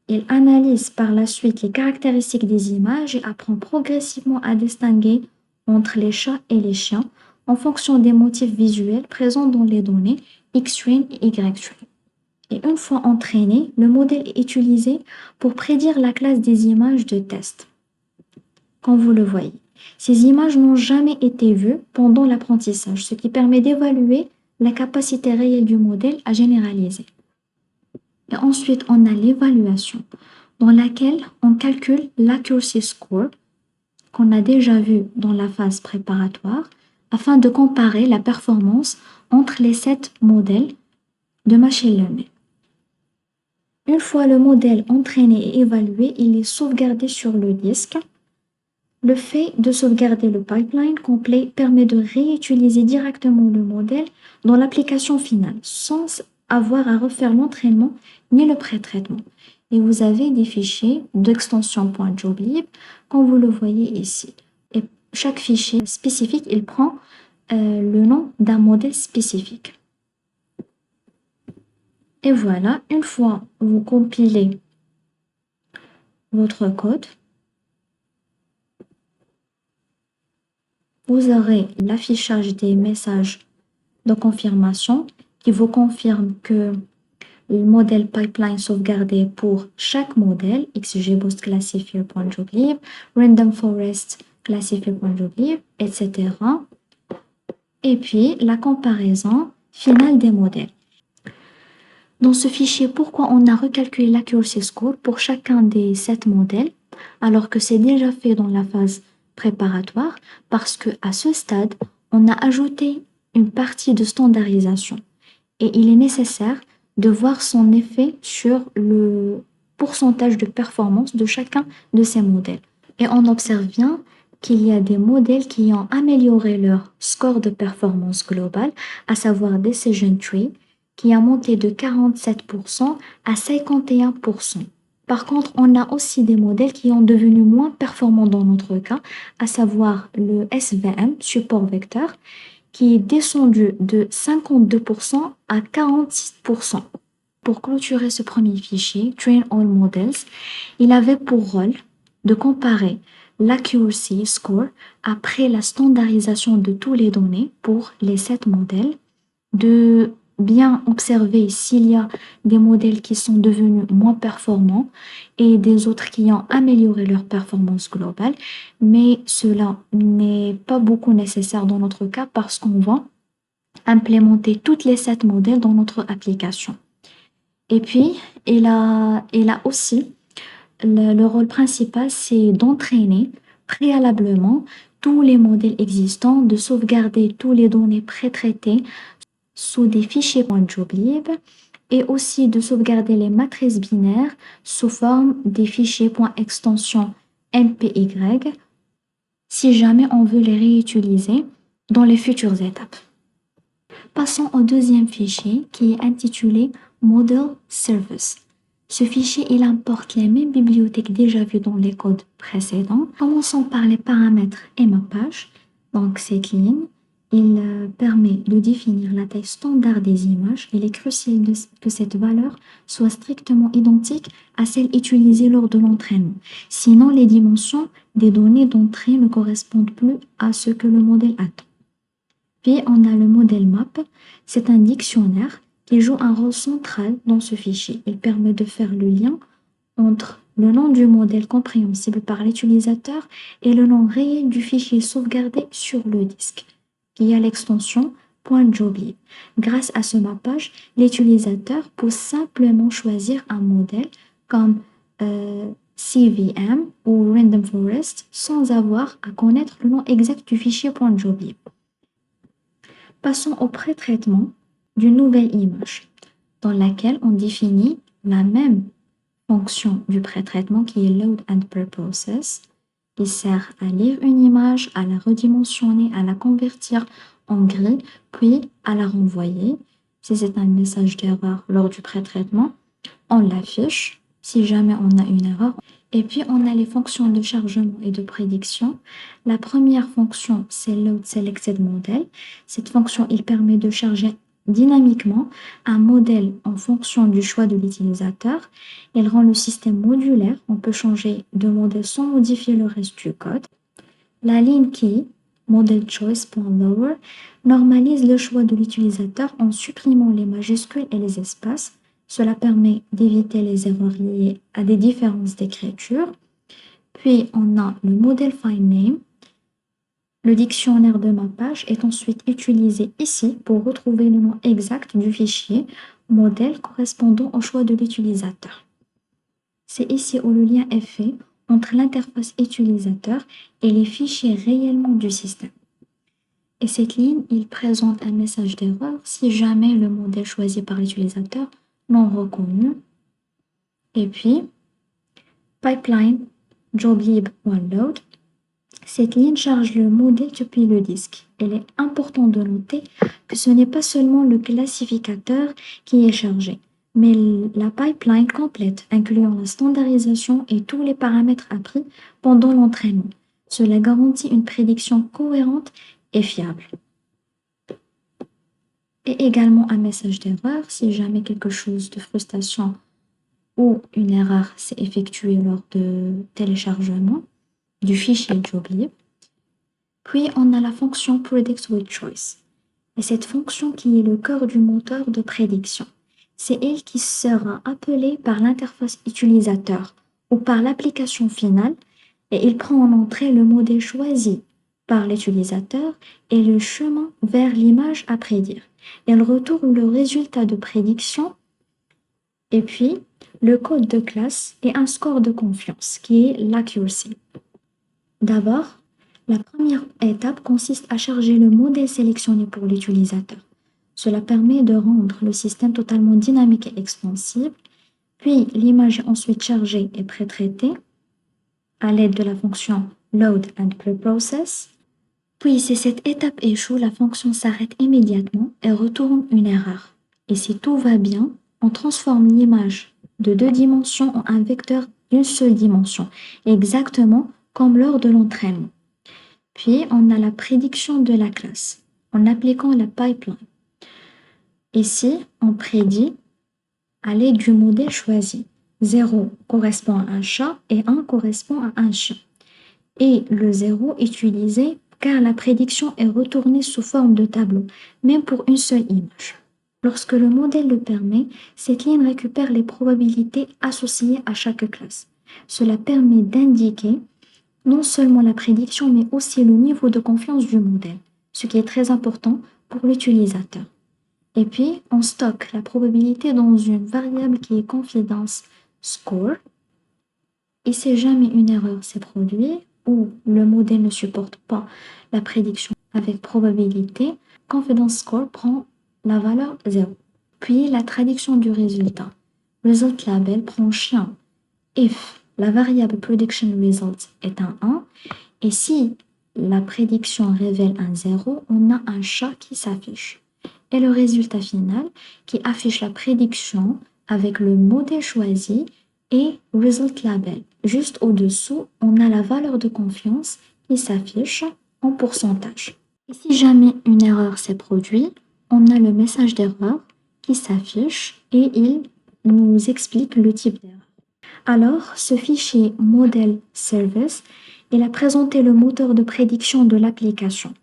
Il analyse par la suite les caractéristiques des images et apprend progressivement à distinguer entre les chats et les chiens en fonction des motifs visuels présents dans les données X-Train et Y-Train. Et une fois entraîné, le modèle est utilisé pour prédire la classe des images de test. Comme vous le voyez, ces images n'ont jamais été vues pendant l'apprentissage, ce qui permet d'évaluer la capacité réelle du modèle à généraliser. Et ensuite, on a l'évaluation, dans laquelle on calcule l'accuracy score, qu'on a déjà vu dans la phase préparatoire, afin de comparer la performance entre les 7 modèles de machine learning. Une fois le modèle entraîné et évalué, il est sauvegardé sur le disque. Le fait de sauvegarder le pipeline complet permet de réutiliser directement le modèle dans l'application finale, sans avoir à refaire l'entraînement ni le pré-traitement. Et vous avez des fichiers d'extension .joblib, comme vous le voyez ici. Et chaque fichier spécifique, il prend le nom d'un modèle spécifique. Et voilà, une fois vous compilez votre code, vous aurez l'affichage des messages de confirmation qui vous confirme que le modèle pipeline sauvegardé pour chaque modèle, XGBoost classifier.joblib, Random Forest classifier.joblib, etc. Et puis la comparaison finale des modèles. Dans ce fichier, pourquoi on a recalculé l'accuracy score pour chacun des 7 modèles, alors que c'est déjà fait dans la phase préparatoire, parce qu'à ce stade, on a ajouté une partie de standardisation et il est nécessaire de voir son effet sur le pourcentage de performance de chacun de ces modèles. Et on observe bien qu'il y a des modèles qui ont amélioré leur score de performance globale, à savoir Decision Tree, qui a monté de 47% à 51%. Par contre, on a aussi des modèles qui ont devenu moins performants dans notre cas, à savoir le SVM, Support Vector, qui est descendu de 52% à 46%. Pour clôturer ce premier fichier, Train All Models, il avait pour rôle de comparer l'accuracy score après la standardisation de tous les données pour les 7 modèles, de bien observer s'il y a des modèles qui sont devenus moins performants et des autres qui ont amélioré leur performance globale, mais cela n'est pas beaucoup nécessaire dans notre cas parce qu'on va implémenter toutes les 7 modèles dans notre application. Et puis, il a aussi le rôle principal, c'est d'entraîner préalablement tous les modèles existants, de sauvegarder toutes les données pré-traitées sous des fichiers .joblib et aussi de sauvegarder les matrices binaires sous forme des fichiers .extension MPY si jamais on veut les réutiliser dans les futures étapes. Passons au deuxième fichier qui est intitulé Model Service. Ce fichier, il importe les mêmes bibliothèques déjà vues dans les codes précédents. Commençons par les paramètres et mappage. Donc cette ligne, il permet de définir la taille standard des images. Il est crucial que cette valeur soit strictement identique à celle utilisée lors de l'entraînement. Sinon, les dimensions des données d'entrée ne correspondent plus à ce que le modèle attend. Puis, on a le modèle map. C'est un dictionnaire qui joue un rôle central dans ce fichier. Il permet de faire le lien entre le nom du modèle compréhensible par l'utilisateur et le nom réel du fichier sauvegardé sur le disque, qui a l'extension .joblib. Grâce à ce mappage, l'utilisateur peut simplement choisir un modèle comme CVM ou Random Forest sans avoir à connaître le nom exact du fichier .joblib. Passons au pré-traitement d'une nouvelle image, dans laquelle on définit la même fonction du pré-traitement qui est Load and Preprocess. Il sert à lire une image, à la redimensionner, à la convertir en grille, puis à la renvoyer. Si c'est un message d'erreur lors du pré-traitement, on l'affiche si jamais on a une erreur. Et puis, on a les fonctions de chargement et de prédiction. La première fonction, c'est Load Selected Model. Cette fonction, il permet de charger dynamiquement un modèle en fonction du choix de l'utilisateur. Elle rend le système modulaire. On peut changer de modèle sans modifier le reste du code. La ligne key, Model Choice.Lower, normalise le choix de l'utilisateur en supprimant les majuscules et les espaces. Cela permet d'éviter les erreurs liées à des différences d'écriture. Puis, on a le modèle FileName. Le dictionnaire de mappage est ensuite utilisé ici pour retrouver le nom exact du fichier modèle correspondant au choix de l'utilisateur. C'est ici où le lien est fait entre l'interface utilisateur et les fichiers réellement du système. Et cette ligne, il présente un message d'erreur si jamais le modèle choisi par l'utilisateur non reconnu. Et puis, pipeline joblib OneLoad. Cette ligne charge le modèle depuis le disque. Il est important de noter que ce n'est pas seulement le classificateur qui est chargé, mais la pipeline complète, incluant la standardisation et tous les paramètres appris pendant l'entraînement. Cela garantit une prédiction cohérente et fiable. Et également un message d'erreur si jamais quelque chose de frustration ou une erreur s'est effectuée lors de téléchargement du fichier joblib. Puis on a la fonction Predict with Choice. Et cette fonction qui est le cœur du moteur de prédiction. C'est elle qui sera appelée par l'interface utilisateur ou par l'application finale et il prend en entrée le modèle choisi par l'utilisateur et le chemin vers l'image à prédire. Elle retourne le résultat de prédiction et puis le code de classe et un score de confiance qui est l'accuracy. D'abord, la première étape consiste à charger le modèle sélectionné pour l'utilisateur. Cela permet de rendre le système totalement dynamique et extensible. Puis, l'image est ensuite chargée et pré-traitée à l'aide de la fonction load and preprocess. Puis, si cette étape échoue, la fonction s'arrête immédiatement et retourne une erreur. Et si tout va bien, on transforme l'image de 2 dimensions en un vecteur d'une seule dimension, exactement comme lors de l'entraînement. Puis, on a la prédiction de la classe en appliquant la pipeline. Ici, on prédit à l'aide du modèle choisi. 0 correspond à un chat et 1 correspond à un chien. Et le 0 utilisé car la prédiction est retournée sous forme de tableau, même pour une seule image. Lorsque le modèle le permet, cette ligne récupère les probabilités associées à chaque classe. Cela permet d'indiquer non seulement la prédiction, mais aussi le niveau de confiance du modèle, ce qui est très important pour l'utilisateur. Et puis, on stocke la probabilité dans une variable qui est confidence score. Et si jamais une erreur s'est produite ou le modèle ne supporte pas la prédiction avec probabilité, confidence score prend la valeur 0. Puis, la traduction du résultat. Result label prend chien if la variable prediction result est un 1 et si la prédiction révèle un 0, on a un chat qui s'affiche. Et le résultat final qui affiche la prédiction avec le modèle choisi et result label. Juste au-dessous, on a la valeur de confiance qui s'affiche en pourcentage. Et si jamais une erreur s'est produite, on a le message d'erreur qui s'affiche et il nous explique le type d'erreur. Alors, ce fichier model service, il a présenté le moteur de prédiction de l'application.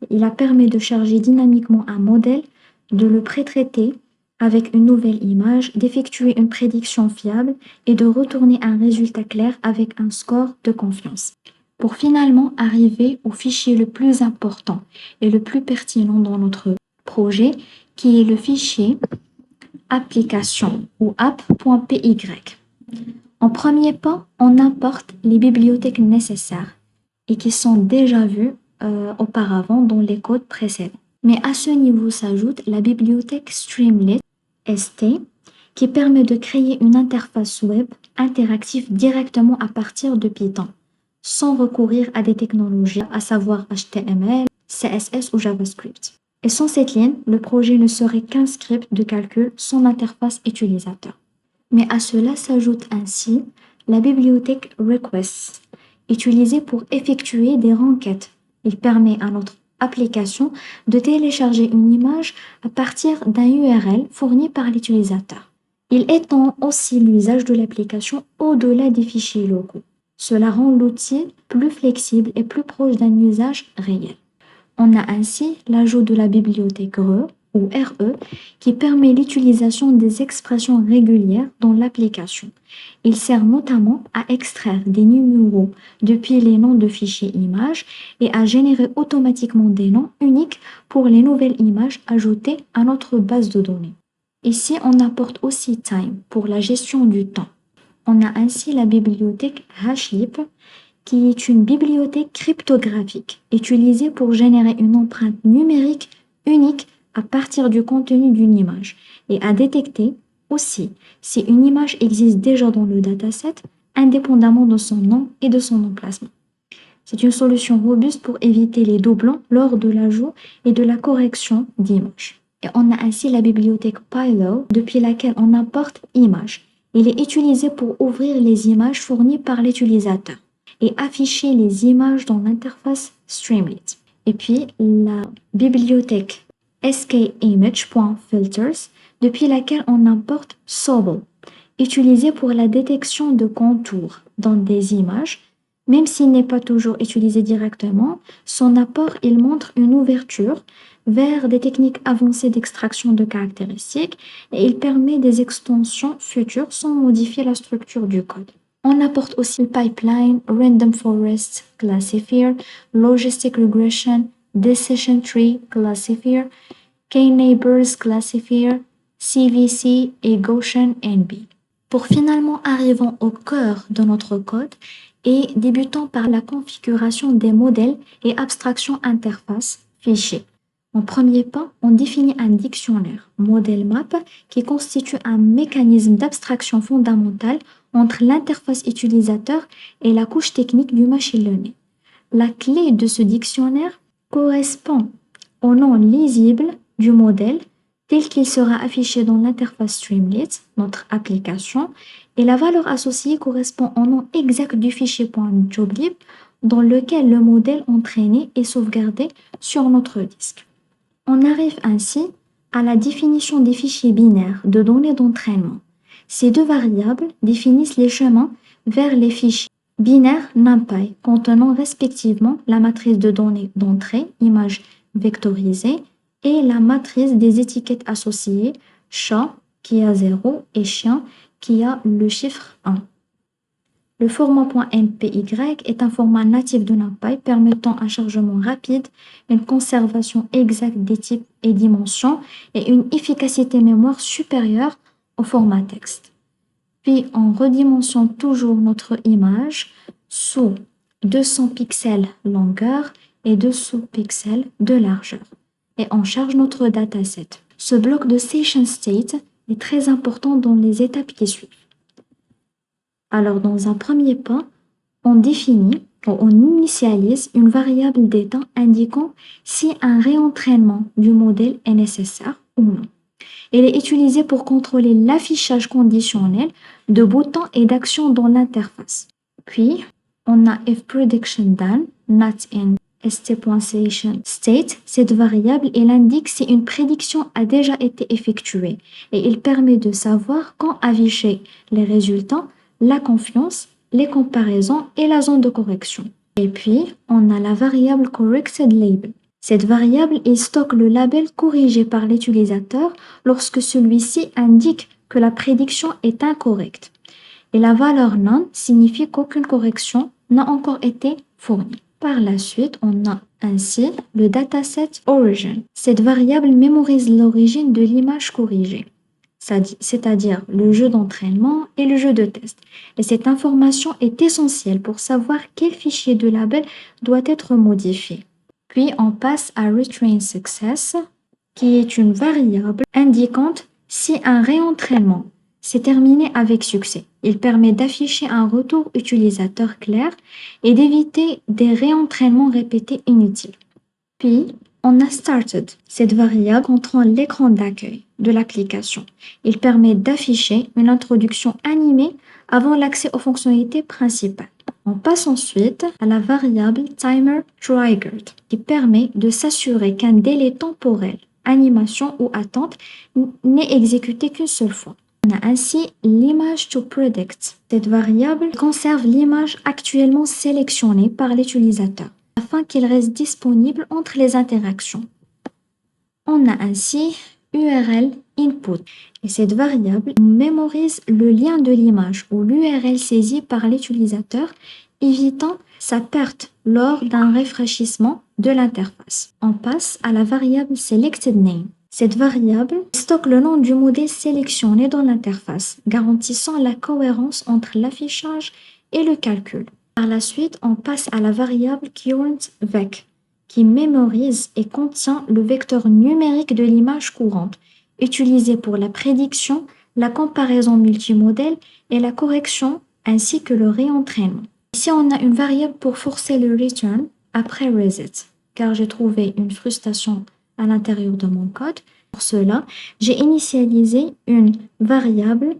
Il a permis de charger dynamiquement un modèle, de le pré-traiter avec une nouvelle image, d'effectuer une prédiction fiable et de retourner un résultat clair avec un score de confiance. Pour finalement arriver au fichier le plus important et le plus pertinent dans notre projet, qui est le fichier application ou app.py. En premier pas, on importe les bibliothèques nécessaires et qui sont déjà vues auparavant dans les codes précédents. Mais à ce niveau s'ajoute la bibliothèque Streamlit ST qui permet de créer une interface web interactive directement à partir de Python, sans recourir à des technologies, à savoir HTML, CSS ou JavaScript. Et sans cette ligne, le projet ne serait qu'un script de calcul sans interface utilisateur. Mais à cela s'ajoute ainsi la bibliothèque Requests, utilisée pour effectuer des requêtes. Il permet à notre application de télécharger une image à partir d'un URL fourni par l'utilisateur. Il étend aussi l'usage de l'application au-delà des fichiers locaux. Cela rend l'outil plus flexible et plus proche d'un usage réel. On a ainsi l'ajout de la bibliothèque RE ou RE qui permet l'utilisation des expressions régulières dans l'application. Il sert notamment à extraire des numéros depuis les noms de fichiers images et à générer automatiquement des noms uniques pour les nouvelles images ajoutées à notre base de données. Ici, on apporte aussi Time pour la gestion du temps. On a ainsi la bibliothèque Hashlib qui est une bibliothèque cryptographique utilisée pour générer une empreinte numérique unique à partir du contenu d'une image et à détecter aussi si une image existe déjà dans le dataset indépendamment de son nom et de son emplacement. C'est une solution robuste pour éviter les doublons lors de l'ajout et de la correction d'images. Et on a ainsi la bibliothèque Pylo depuis laquelle on apporte images. Il est utilisé pour ouvrir les images fournies par l'utilisateur et afficher les images dans l'interface Streamlit. Et puis la bibliothèque skimage.filters depuis laquelle on importe Sobel, utilisé pour la détection de contours dans des images. Même s'il n'est pas toujours utilisé directement, son apport il montre une ouverture vers des techniques avancées d'extraction de caractéristiques et il permet des extensions futures sans modifier la structure du code. On apporte aussi le pipeline, Random Forest Classifier, Logistic Regression, Decision Tree Classifier, K-Neighbors Classifier, CVC et Gaussian NB. Pour finalement arriver au cœur de notre code et débutant par la configuration des modèles et abstraction interface fichiers. En premier pas, on définit un dictionnaire, modèle map, qui constitue un mécanisme d'abstraction fondamentale entre l'interface utilisateur et la couche technique du machine learning. La clé de ce dictionnaire correspond au nom lisible du modèle tel qu'il sera affiché dans l'interface Streamlit, notre application, et la valeur associée correspond au nom exact du fichier .joblib dans lequel le modèle entraîné est sauvegardé sur notre disque. On arrive ainsi à la définition des fichiers binaires de données d'entraînement. Ces deux variables définissent les chemins vers les fichiers binaires NumPy contenant respectivement la matrice de données d'entrée, image vectorisée, et la matrice des étiquettes associées, chat qui a 0 et chien qui a le chiffre 1. Le format .mpy est un format natif de NumPy permettant un chargement rapide, une conservation exacte des types et dimensions et une efficacité mémoire supérieure au format texte. Puis on redimensionne toujours notre image sous 200 pixels longueur et 200 pixels de largeur. Et on charge notre dataset. Ce bloc de station state est très important dans les étapes qui suivent. Alors, dans un premier pas, on définit ou on initialise une variable d'état indiquant si un réentraînement du modèle est nécessaire ou non. Elle est utilisée pour contrôler l'affichage conditionnel de boutons et d'actions dans l'interface. Puis, on a if prediction done, not in st.station_state. Cette variable, elle indique si une prédiction a déjà été effectuée et il permet de savoir quand afficher les résultats, la confiance, les comparaisons et la zone de correction. Et puis, on a la variable correctedLabel. Cette variable, il stocke le label corrigé par l'utilisateur lorsque celui-ci indique que la prédiction est incorrecte. Et la valeur none signifie qu'aucune correction n'a encore été fournie. Par la suite, on a ainsi le dataset origin. Cette variable mémorise l'origine de l'image corrigée, c'est-à-dire le jeu d'entraînement et le jeu de test. Et cette information est essentielle pour savoir quel fichier de label doit être modifié. Puis on passe à retrain success, qui est une variable indiquant si un réentraînement s'est terminé avec succès. Il permet d'afficher un retour utilisateur clair et d'éviter des réentraînements répétés inutiles. Puis, on a started. Cette variable contrôle l'écran d'accueil de l'application. Il permet d'afficher une introduction animée avant l'accès aux fonctionnalités principales. On passe ensuite à la variable timer triggered qui permet de s'assurer qu'un délai temporel, animation ou attente n'est exécuté qu'une seule fois. On a ainsi l'image to predict. Cette variable conserve l'image actuellement sélectionnée par l'utilisateur afin qu'il reste disponible entre les interactions. On a ainsi URL input et cette variable mémorise le lien de l'image ou l'URL saisie par l'utilisateur, évitant sa perte lors d'un rafraîchissement de l'interface. On passe à la variable selectedName. Cette variable stocke le nom du modèle sélectionné dans l'interface, garantissant la cohérence entre l'affichage et le calcul. Par la suite, on passe à la variable currentVec, qui mémorise et contient le vecteur numérique de l'image courante, utilisé pour la prédiction, la comparaison multimodèle et la correction, ainsi que le réentraînement. Ici, on a une variable pour forcer le return après reset, car j'ai trouvé une frustration à l'intérieur de mon code. Pour cela, j'ai initialisé une variable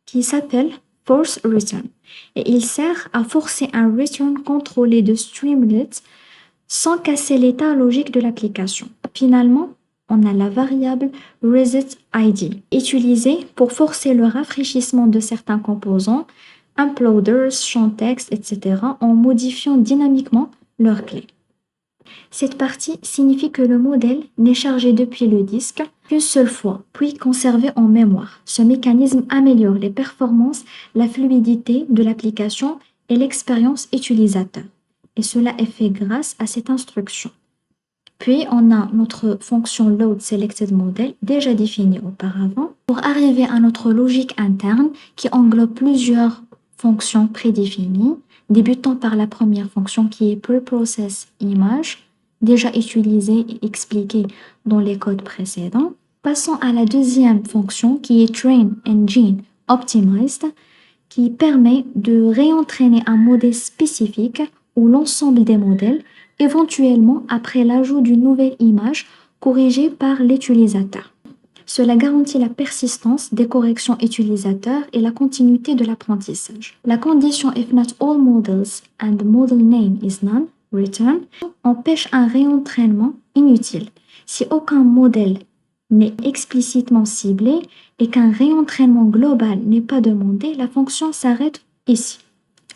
qui s'appelle forceReturn et il sert à forcer un return contrôlé de Streamlit sans casser l'état logique de l'application. Finalement, on a la variable resetID utilisée pour forcer le rafraîchissement de certains composants, uploaders, champs texte, etc. en modifiant dynamiquement leurs clés. Cette partie signifie que le modèle n'est chargé depuis le disque qu'une seule fois, puis conservé en mémoire. Ce mécanisme améliore les performances, la fluidité de l'application et l'expérience utilisateur. Et cela est fait grâce à cette instruction. Puis, on a notre fonction loadSelectedModel déjà définie auparavant pour arriver à notre logique interne qui englobe plusieurs fonctions prédéfinies, débutant par la première fonction qui est preProcessImage déjà utilisé et expliqué dans les codes précédents. Passons à la deuxième fonction qui est Train Engine Optimized, qui permet de réentraîner un modèle spécifique ou l'ensemble des modèles, éventuellement après l'ajout d'une nouvelle image corrigée par l'utilisateur. Cela garantit la persistance des corrections utilisateurs et la continuité de l'apprentissage. La condition if not all models and the model name is none, return, empêche un réentraînement inutile. Si aucun modèle n'est explicitement ciblé et qu'un réentraînement global n'est pas demandé, la fonction s'arrête ici.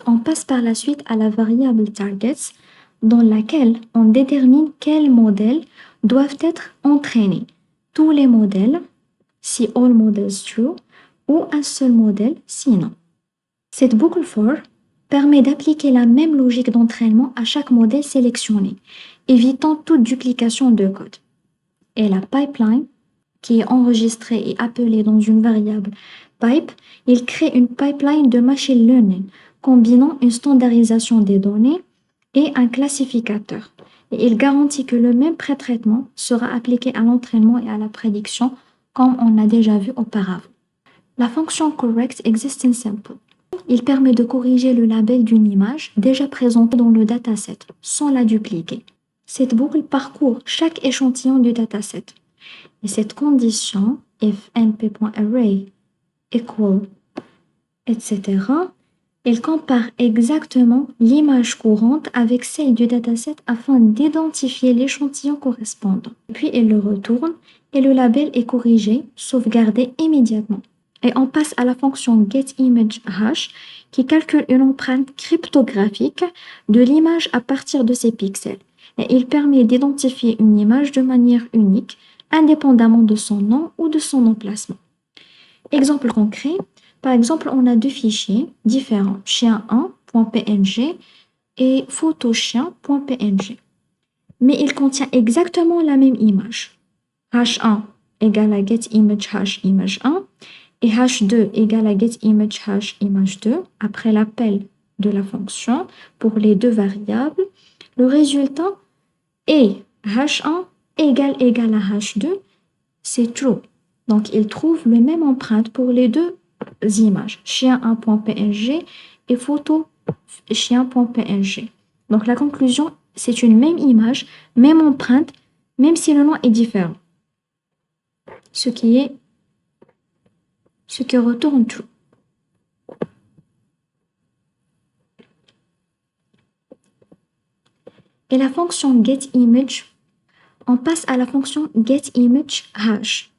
On passe par la suite à la variable targets dans laquelle on détermine quels modèles doivent être entraînés. Tous les modèles, si all models true, ou un seul modèle, sinon. Cette boucle for permet d'appliquer la même logique d'entraînement à chaque modèle sélectionné, évitant toute duplication de code. Et la pipeline, qui est enregistrée et appelée dans une variable pipe, il crée une pipeline de machine learning, combinant une standardisation des données et un classificateur. Et il garantit que le même pré-traitement sera appliqué à l'entraînement et à la prédiction, comme on l'a déjà vu auparavant. La fonction correct existing sample. Il permet de corriger le label d'une image déjà présentée dans le dataset, sans la dupliquer. Cette boucle parcourt chaque échantillon du dataset. Et cette condition, if np.array equal, etc., il compare exactement l'image courante avec celle du dataset afin d'identifier l'échantillon correspondant. Puis il le retourne et le label est corrigé, sauvegardé immédiatement. Et on passe à la fonction getImageHash qui calcule une empreinte cryptographique de l'image à partir de ses pixels. Et il permet d'identifier une image de manière unique, indépendamment de son nom ou de son emplacement. Exemple concret, par exemple, on a deux fichiers différents, chien1.png et photochien.png. Mais ils contiennent exactement la même image. H1 égale à getImageHash image1 et H2 égale à getImageHash image2 après l'appel de la fonction pour les deux variables. Le résultat est H1 égale à H2, c'est true. Donc, il trouve le même empreinte pour les deux images, chien1.png et photo chien.png. Donc, la conclusion, c'est une même image, même empreinte, même si le nom est différent. Ce qui retourne true. Et la fonction getImage, on passe à la fonction getImageHash.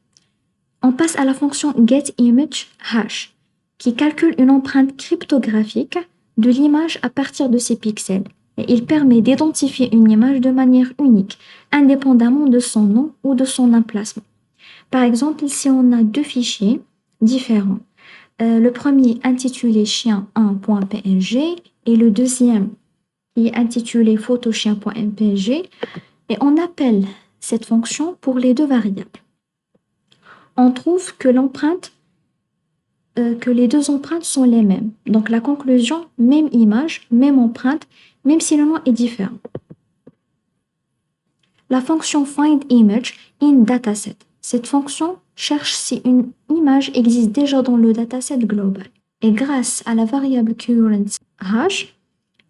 On passe à la fonction getImageHash qui calcule une empreinte cryptographique de l'image à partir de ses pixels. Et il permet d'identifier une image de manière unique, indépendamment de son nom ou de son emplacement. Par exemple, si on a deux fichiers différents, le premier intitulé chien1.png et le deuxième qui est intitulé photochien.png, et on appelle cette fonction pour les deux variables. On trouve que les deux empreintes sont les mêmes. Donc la conclusion, même image, même empreinte, même si le nom est différent. La fonction findImage in dataset. Cette fonction cherche si une image existe déjà dans le dataset global. Et grâce à la variable currentHash,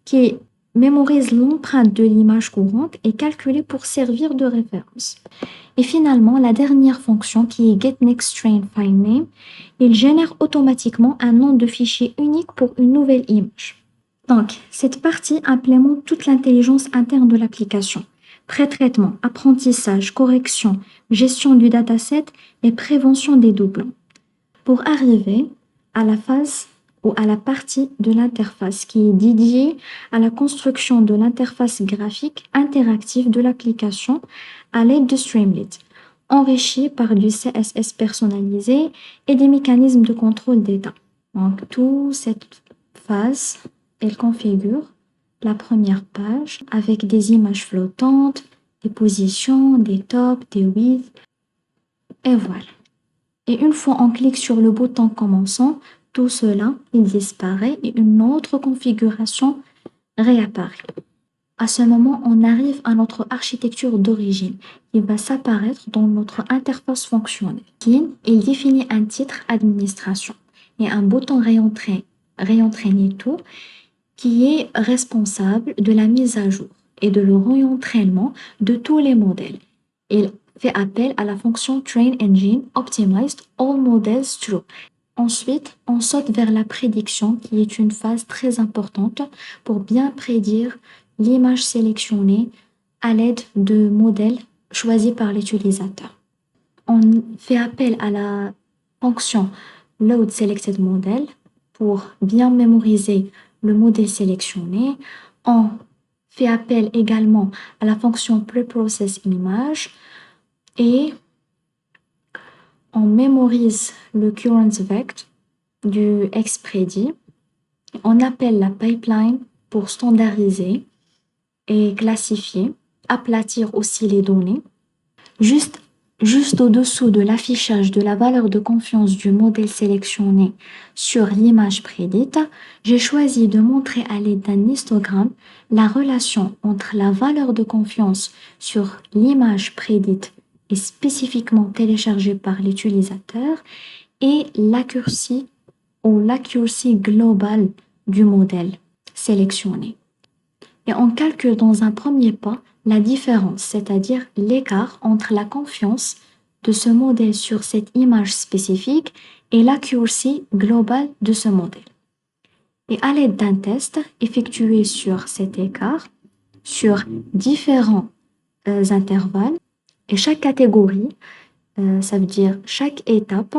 qui mémorise l'empreinte de l'image courante, est calculée pour servir de référence. Et finalement, la dernière fonction qui est getNextTrainFindName, il génère automatiquement un nom de fichier unique pour une nouvelle image. Donc, cette partie implémente toute l'intelligence interne de l'application. Pré-traitement, apprentissage, correction, gestion du dataset et prévention des doublons. Pour arriver à la phase ou à la partie de l'interface qui est dédiée à la construction de l'interface graphique interactive de l'application à l'aide de Streamlit, enrichie par du CSS personnalisé et des mécanismes de contrôle d'état. Donc, toute cette phase, elle configure la première page avec des images flottantes, des positions, des tops, des widths, et voilà. Et une fois on clique sur le bouton commençant, tout cela, il disparaît et une autre configuration réapparaît. À ce moment, on arrive à notre architecture d'origine qui va s'apparaître dans notre interface fonctionnelle. Il définit un titre administration et un bouton réentraîner tout qui est responsable de la mise à jour et de le réentraînement de tous les modèles. Il fait appel à la fonction Train Engine Optimized All Models True. Ensuite, on saute vers la prédiction qui est une phase très importante pour bien prédire l'image sélectionnée à l'aide de modèles choisis par l'utilisateur. On fait appel à la fonction Load Selected Model pour bien mémoriser le modèle sélectionné. On fait appel également à la fonction Preprocess Image et on mémorise le current vect du XPredi. On appelle la pipeline pour standardiser et classifier, aplatir aussi les données. Juste au-dessous de l'affichage de la valeur de confiance du modèle sélectionné sur l'image prédite, j'ai choisi de montrer à l'aide d'un histogramme la relation entre la valeur de confiance sur l'image prédite et spécifiquement téléchargée par l'utilisateur et l'accuracy ou l'accuracy globale du modèle sélectionné. Et on calcule dans un premier pas la différence, c'est-à-dire l'écart entre la confiance de ce modèle sur cette image spécifique et l'accuracy globale de ce modèle. Et à l'aide d'un test effectué sur cet écart, sur différents intervalles, et chaque catégorie, ça veut dire chaque étape,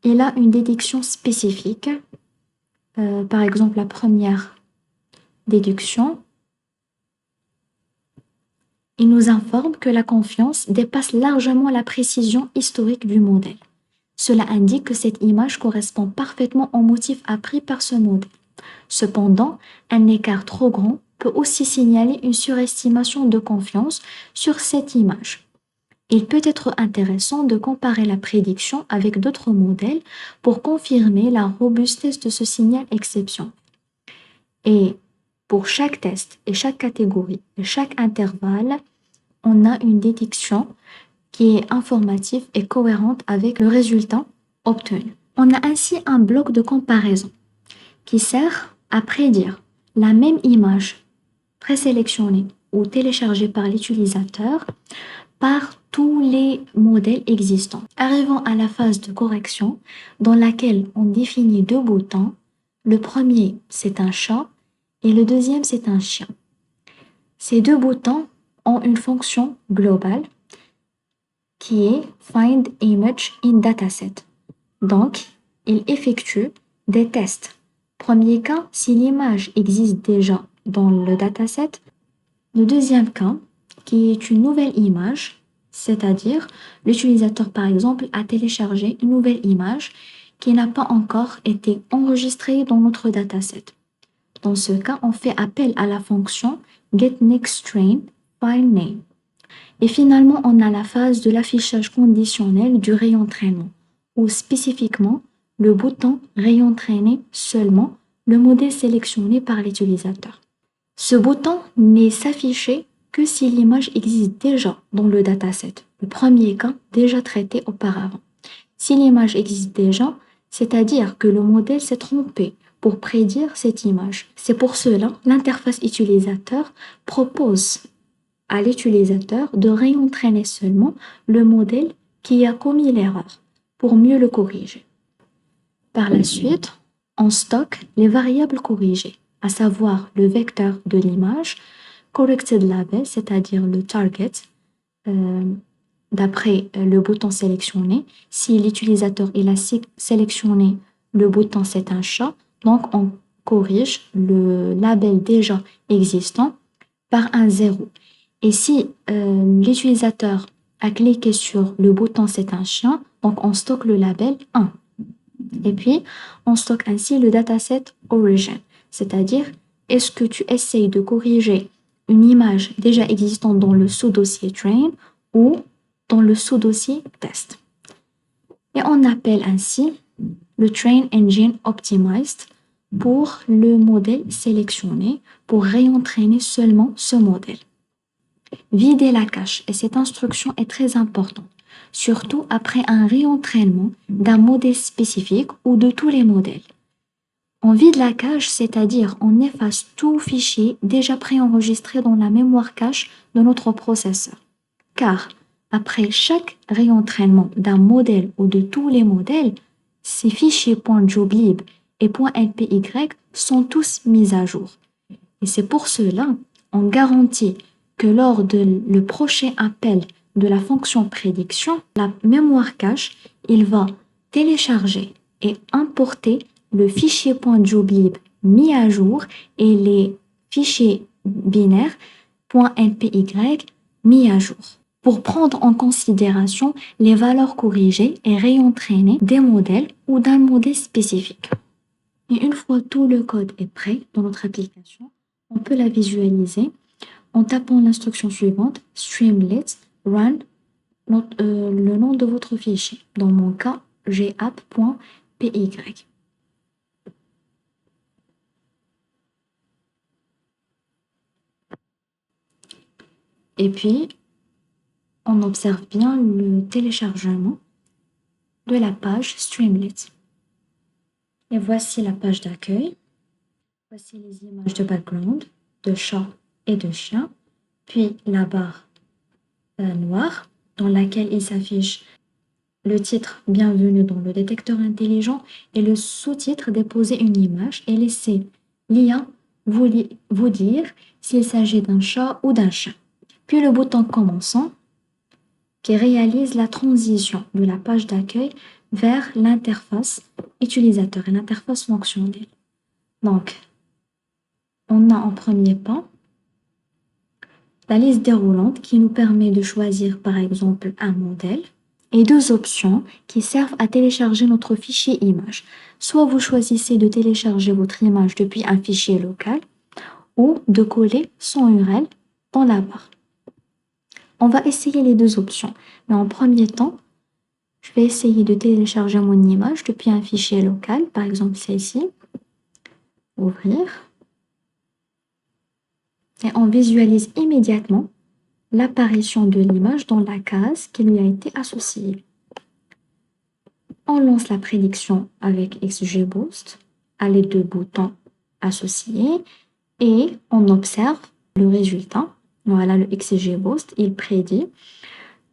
il a une déduction spécifique. Par exemple, la première déduction, il nous informe que la confiance dépasse largement la précision historique du modèle. Cela indique que cette image correspond parfaitement au motif appris par ce modèle. Cependant, un écart trop grand peut aussi signaler une surestimation de confiance sur cette image. Il peut être intéressant de comparer la prédiction avec d'autres modèles pour confirmer la robustesse de ce signal exception. Et pour chaque test et chaque catégorie et chaque intervalle, on a une déduction qui est informative et cohérente avec le résultat obtenu. On a ainsi un bloc de comparaison qui sert à prédire la même image présélectionnée ou téléchargée par l'utilisateur par tous les modèles existants. Arrivons à la phase de correction dans laquelle on définit deux boutons. Le premier, c'est un chat et le deuxième, c'est un chien. Ces deux boutons ont une fonction globale qui est Find Image in Dataset. Donc, il effectue des tests. Premier cas, si l'image existe déjà dans le dataset. Le deuxième cas, qui est une nouvelle image, c'est-à-dire l'utilisateur, par exemple, a téléchargé une nouvelle image qui n'a pas encore été enregistrée dans notre dataset. Dans ce cas, on fait appel à la fonction getNextTrainFileName. Et finalement, on a la phase de l'affichage conditionnel du réentraînement, où spécifiquement, le bouton réentraîner seulement le modèle sélectionné par l'utilisateur. Ce bouton n'est s'affiché que si l'image existe déjà dans le dataset, le premier cas déjà traité auparavant. Si l'image existe déjà, c'est-à-dire que le modèle s'est trompé pour prédire cette image. C'est pour cela l'interface utilisateur propose à l'utilisateur de réentraîner seulement le modèle qui a commis l'erreur pour mieux le corriger. Par la suite, on stocke les variables corrigées, à savoir le vecteur de l'image, corrected label, c'est-à-dire le target, d'après le bouton sélectionné. Si l'utilisateur il a sélectionné le bouton c'est un chat, donc on corrige le label déjà existant par un 0. Et si l'utilisateur a cliqué sur le bouton c'est un chien, donc on stocke le label 1. Et puis, on stocke ainsi le dataset origin, c'est-à-dire est-ce que tu essayes de corriger une image déjà existante dans le sous-dossier train ou dans le sous-dossier test. Et on appelle ainsi le Train Engine Optimized pour le modèle sélectionné pour réentraîner seulement ce modèle. Vider la cache, et cette instruction est très importante, surtout après un réentraînement d'un modèle spécifique ou de tous les modèles. On vide la cache, c'est-à-dire on efface tout fichier déjà préenregistré dans la mémoire cache de notre processeur. Car après chaque réentraînement d'un modèle ou de tous les modèles, ces fichiers .joblib et .lpy sont tous mis à jour. Et c'est pour cela on garantit que lors de le prochain appel de la fonction prédiction, la mémoire cache, il va télécharger et importer le fichier .joblib mis à jour et les fichiers binaires .lpy mis à jour pour prendre en considération les valeurs corrigées et réentraînées des modèles ou d'un modèle spécifique. Et une fois tout le code est prêt dans notre application, on peut la visualiser en tapant l'instruction suivante, streamlit run le nom de votre fichier. Dans mon cas, j'ai app.py. Et puis, on observe bien le téléchargement de la page Streamlit. Et voici la page d'accueil. Voici les images de background, de chat et de chien. Puis la barre noire dans laquelle il s'affiche le titre Bienvenue dans le détecteur intelligent et le sous-titre Déposer une image et laisser l'IA vous dire s'il s'agit d'un chat ou d'un chien. Puis le bouton Commençant qui réalise la transition de la page d'accueil vers l'interface utilisateur et l'interface fonctionnelle. Donc, on a en premier pas la liste déroulante qui nous permet de choisir par exemple un modèle et deux options qui servent à télécharger notre fichier image. Soit vous choisissez de télécharger votre image depuis un fichier local ou de coller son URL dans la barre. On va essayer les deux options, mais en premier temps, je vais essayer de télécharger mon image depuis un fichier local, par exemple celle-ci. Ouvrir. Et on visualise immédiatement l'apparition de l'image dans la case qui lui a été associée. On lance la prédiction avec XGBoost à l'aide de boutons associés et on observe le résultat. Voilà, le XGBoost, il prédit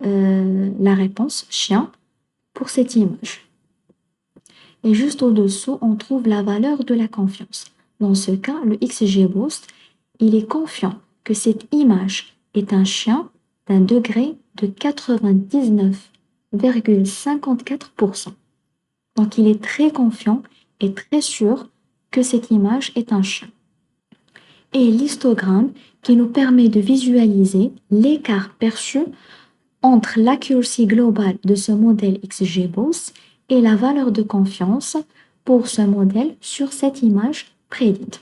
la réponse chien pour cette image. Et juste au-dessous, on trouve la valeur de la confiance. Dans ce cas, le XGBoost, il est confiant que cette image est un chien d'un degré de 99,54%. Donc, il est très confiant et très sûr que cette image est un chien. Et l'histogramme qui nous permet de visualiser l'écart perçu entre l'accuracy globale de ce modèle XGBoost et la valeur de confiance pour ce modèle sur cette image prédite.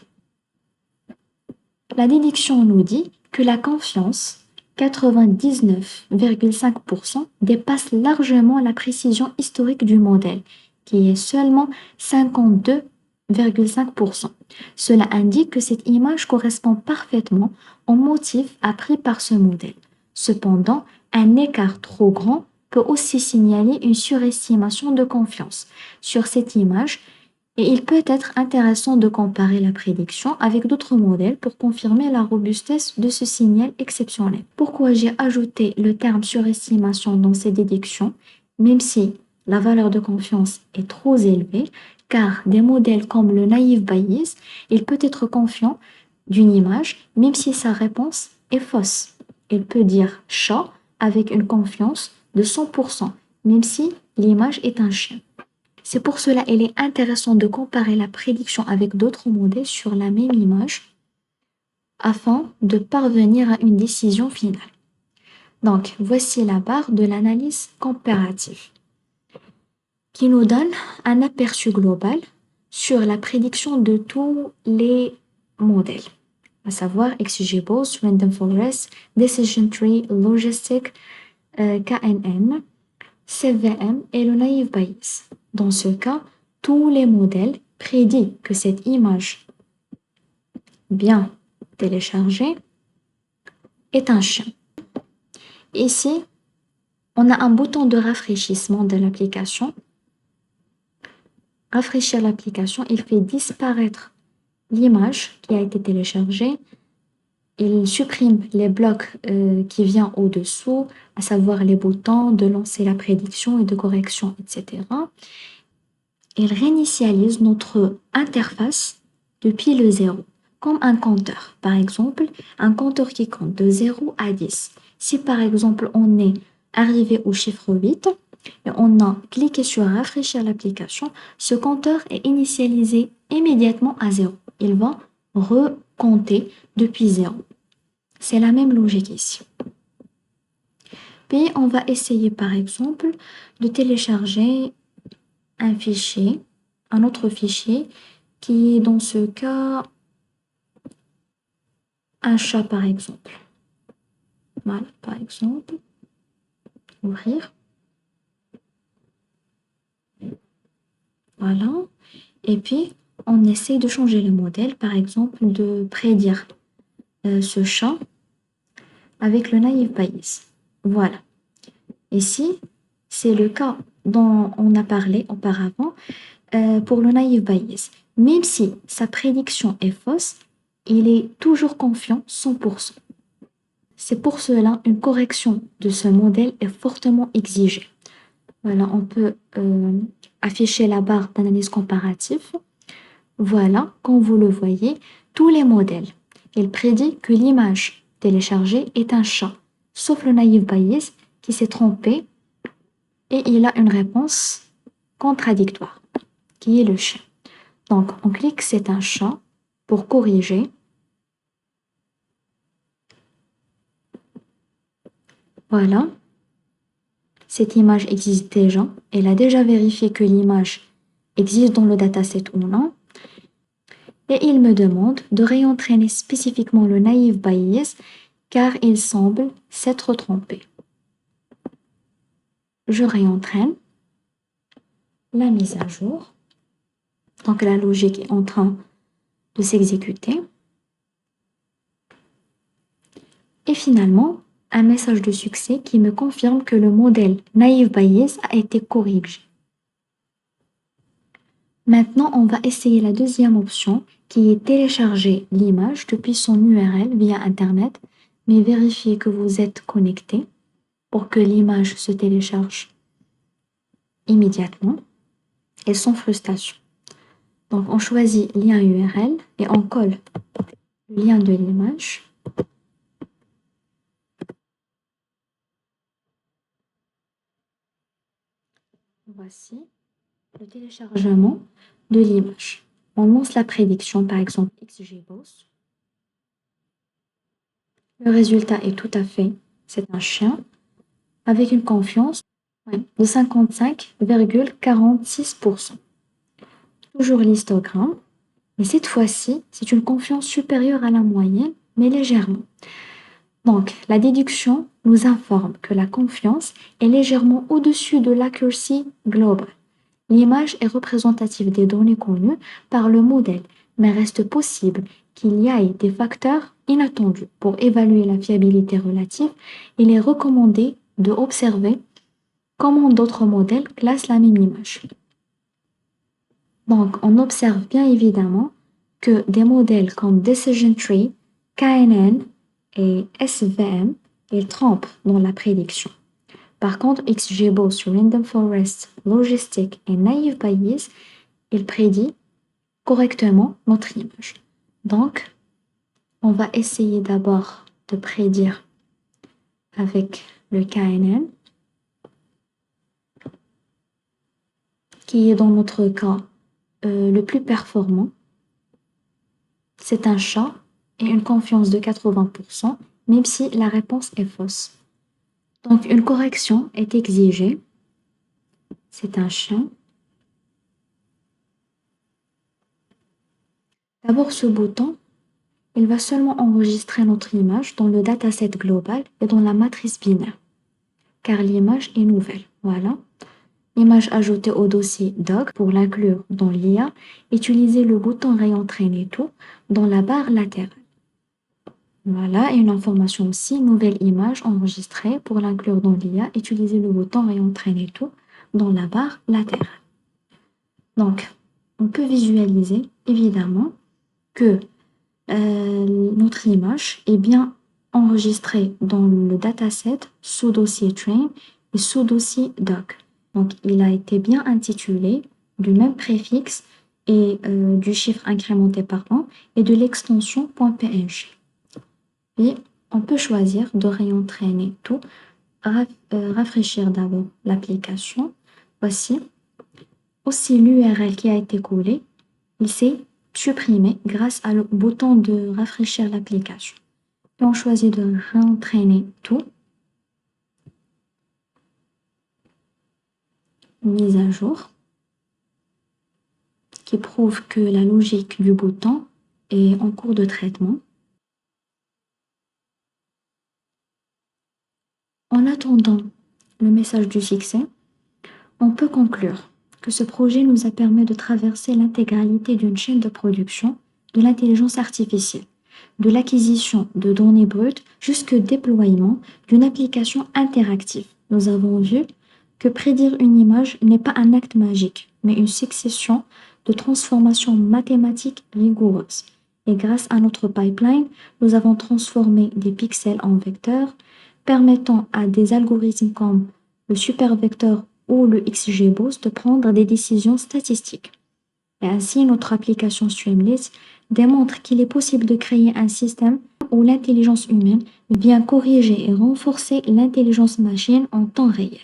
La déduction nous dit que la confiance, 99,5%, dépasse largement la précision historique du modèle, qui est seulement 52,5%. Cela indique que cette image correspond parfaitement au motif appris par ce modèle. Cependant, un écart trop grand peut aussi signaler une surestimation de confiance sur cette image et il peut être intéressant de comparer la prédiction avec d'autres modèles pour confirmer la robustesse de ce signal exceptionnel. Pourquoi j'ai ajouté le terme surestimation dans ces déductions, même si la valeur de confiance est trop élevée, car des modèles comme le Naive Bayes, il peut être confiant d'une image même si sa réponse est fausse. Il peut dire chat avec une confiance de 100%, même si l'image est un chien. C'est pour cela qu'il est intéressant de comparer la prédiction avec d'autres modèles sur la même image afin de parvenir à une décision finale. Donc, voici la barre de l'analyse comparative qui nous donne un aperçu global sur la prédiction de tous les modèles, à savoir XGBoost, Random Forest, Decision Tree, Logistic, KNN, CVM et le Naive Bayes. Dans ce cas, tous les modèles prédit que cette image bien téléchargée est un chien. Ici, on a un bouton de rafraîchissement de l'application. Rafraîchir l'application, il fait disparaître l'image qui a été téléchargée. Il supprime les blocs qui viennent au-dessous, à savoir les boutons de lancer la prédiction et de correction, etc. Il réinitialise notre interface depuis le 0, comme un compteur. Par exemple, un compteur qui compte de 0 à 10. Si par exemple on est arrivé au chiffre 8 et on a cliqué sur rafraîchir l'application, ce compteur est initialisé immédiatement à 0. Il va recompter depuis 0. C'est la même logique ici. Puis on va essayer par exemple de télécharger un autre fichier qui est dans ce cas un chat par exemple. Voilà, par exemple, ouvrir. Voilà. Et puis, on essaie de changer le modèle, par exemple, de prédire ce chat avec le Naive Bayes. Voilà. Ici, c'est le cas dont on a parlé auparavant pour le Naive Bayes. Même si sa prédiction est fausse, il est toujours confiant 100%. C'est pour cela une correction de ce modèle est fortement exigée. Voilà, on peut afficher la barre d'analyse comparative. Voilà, comme vous le voyez, tous les modèles. Il prédit que l'image téléchargée est un chat, sauf le Naive Bayes qui s'est trompé et il a une réponse contradictoire, qui est le chien. Donc, on clique c'est un chat pour corriger. Voilà. Cette image existe déjà. Elle a déjà vérifié que l'image existe dans le dataset ou non. Et il me demande de réentraîner spécifiquement le Naive Bayes car il semble s'être trompé. Je réentraîne la mise à jour. Donc la logique est en train de s'exécuter. Et finalement, un message de succès qui me confirme que le modèle Naive Bayes a été corrigé. Maintenant, on va essayer la deuxième option qui est télécharger l'image depuis son URL via Internet, mais vérifier que vous êtes connecté pour que l'image se télécharge immédiatement et sans frustration. Donc, on choisit lien URL et on colle le lien de l'image. Voici le téléchargement de l'image. On lance la prédiction, par exemple XGBoost. Le résultat est tout à fait, c'est un chien, avec une confiance de 55,46%. Toujours l'histogramme, mais cette fois-ci, c'est une confiance supérieure à la moyenne, mais légèrement. Donc, la déduction nous informe que la confiance est légèrement au-dessus de l'accuracy global. L'image est représentative des données connues par le modèle, mais reste possible qu'il y ait des facteurs inattendus. Pour évaluer la fiabilité relative, il est recommandé de observer comment d'autres modèles classent la même image. Donc, on observe bien évidemment que des modèles comme Decision Tree, KNN et SVM, ils trompent dans la prédiction. Par contre, XGBoost, Random Forest, Logistic et Naive Bayes, il prédit correctement notre image. Donc, on va essayer d'abord de prédire avec le KNN, qui est dans notre cas le plus performant. C'est un chat et une confiance de 80%, même si la réponse est fausse. Donc, une correction est exigée. C'est un chien. D'abord, ce bouton, il va seulement enregistrer notre image dans le dataset global et dans la matrice binaire, car l'image est nouvelle. Voilà. Image ajoutée au dossier Doc pour l'inclure dans l'IA, utilisez le bouton Réentraîner tout dans la barre latérale. Voilà, et une information aussi, nouvelle image enregistrée pour l'inclure dans l'IA, utilisez le bouton Réentraîner tout dans la barre latérale. Donc, on peut visualiser évidemment que notre image est bien enregistrée dans le dataset sous dossier train et sous dossier doc. Donc, il a été bien intitulé du même préfixe et du chiffre incrémenté par an et de l'extension .png. Puis, on peut choisir de réentraîner tout, rafraîchir d'abord l'application. Voici aussi l'URL qui a été collé, il s'est supprimé grâce au bouton de rafraîchir l'application. Et on choisit de réentraîner tout. Mise à jour qui prouve que la logique du bouton est en cours de traitement. En attendant le message du succès, on peut conclure que ce projet nous a permis de traverser l'intégralité d'une chaîne de production de l'intelligence artificielle, de l'acquisition de données brutes jusqu'au déploiement d'une application interactive. Nous avons vu que prédire une image n'est pas un acte magique, mais une succession de transformations mathématiques rigoureuses. Et grâce à notre pipeline, nous avons transformé des pixels en vecteurs, permettant à des algorithmes comme le supervecteur ou le XGBoost de prendre des décisions statistiques. Et ainsi, notre application Streamlit démontre qu'il est possible de créer un système où l'intelligence humaine vient corriger et renforcer l'intelligence machine en temps réel.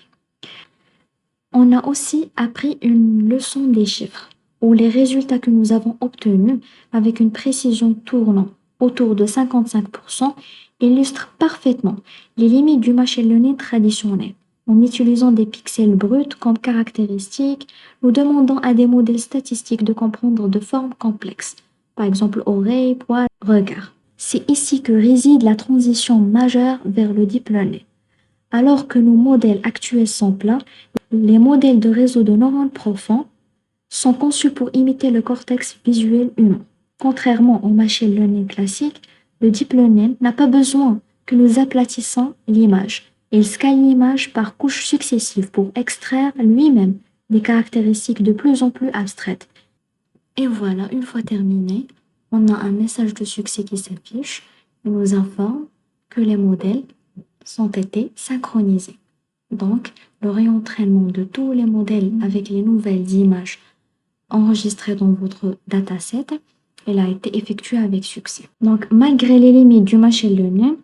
On a aussi appris une leçon des chiffres, où les résultats que nous avons obtenus avec une précision tournant autour de 55% illustrent parfaitement les limites du machine learning traditionnel. En utilisant des pixels bruts comme caractéristiques, nous demandons à des modèles statistiques de comprendre de formes complexes, par exemple oreille, poil, regard. C'est ici que réside la transition majeure vers le deep learning. Alors que nos modèles actuels sont plats, les modèles de réseau de neurones profonds sont conçus pour imiter le cortex visuel humain. Contrairement au machine learning classique, le deep learning n'a pas besoin que nous aplatissions l'image. Il scale l'image par couches successives pour extraire lui-même des caractéristiques de plus en plus abstraites. Et voilà, une fois terminé, on a un message de succès qui s'affiche et nous informe que les modèles ont été synchronisés. Donc, le réentraînement de tous les modèles avec les nouvelles images enregistrées dans votre dataset, elle a été effectuée avec succès. Donc, malgré les limites du machine learning,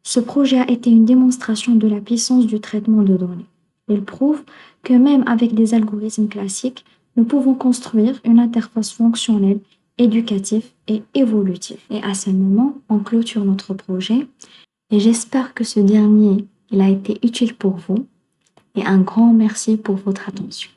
ce projet a été une démonstration de la puissance du traitement de données. Il prouve que même avec des algorithmes classiques, nous pouvons construire une interface fonctionnelle, éducative et évolutive. Et à ce moment, on clôture notre projet et j'espère que ce dernier il a été utile pour vous et un grand merci pour votre attention.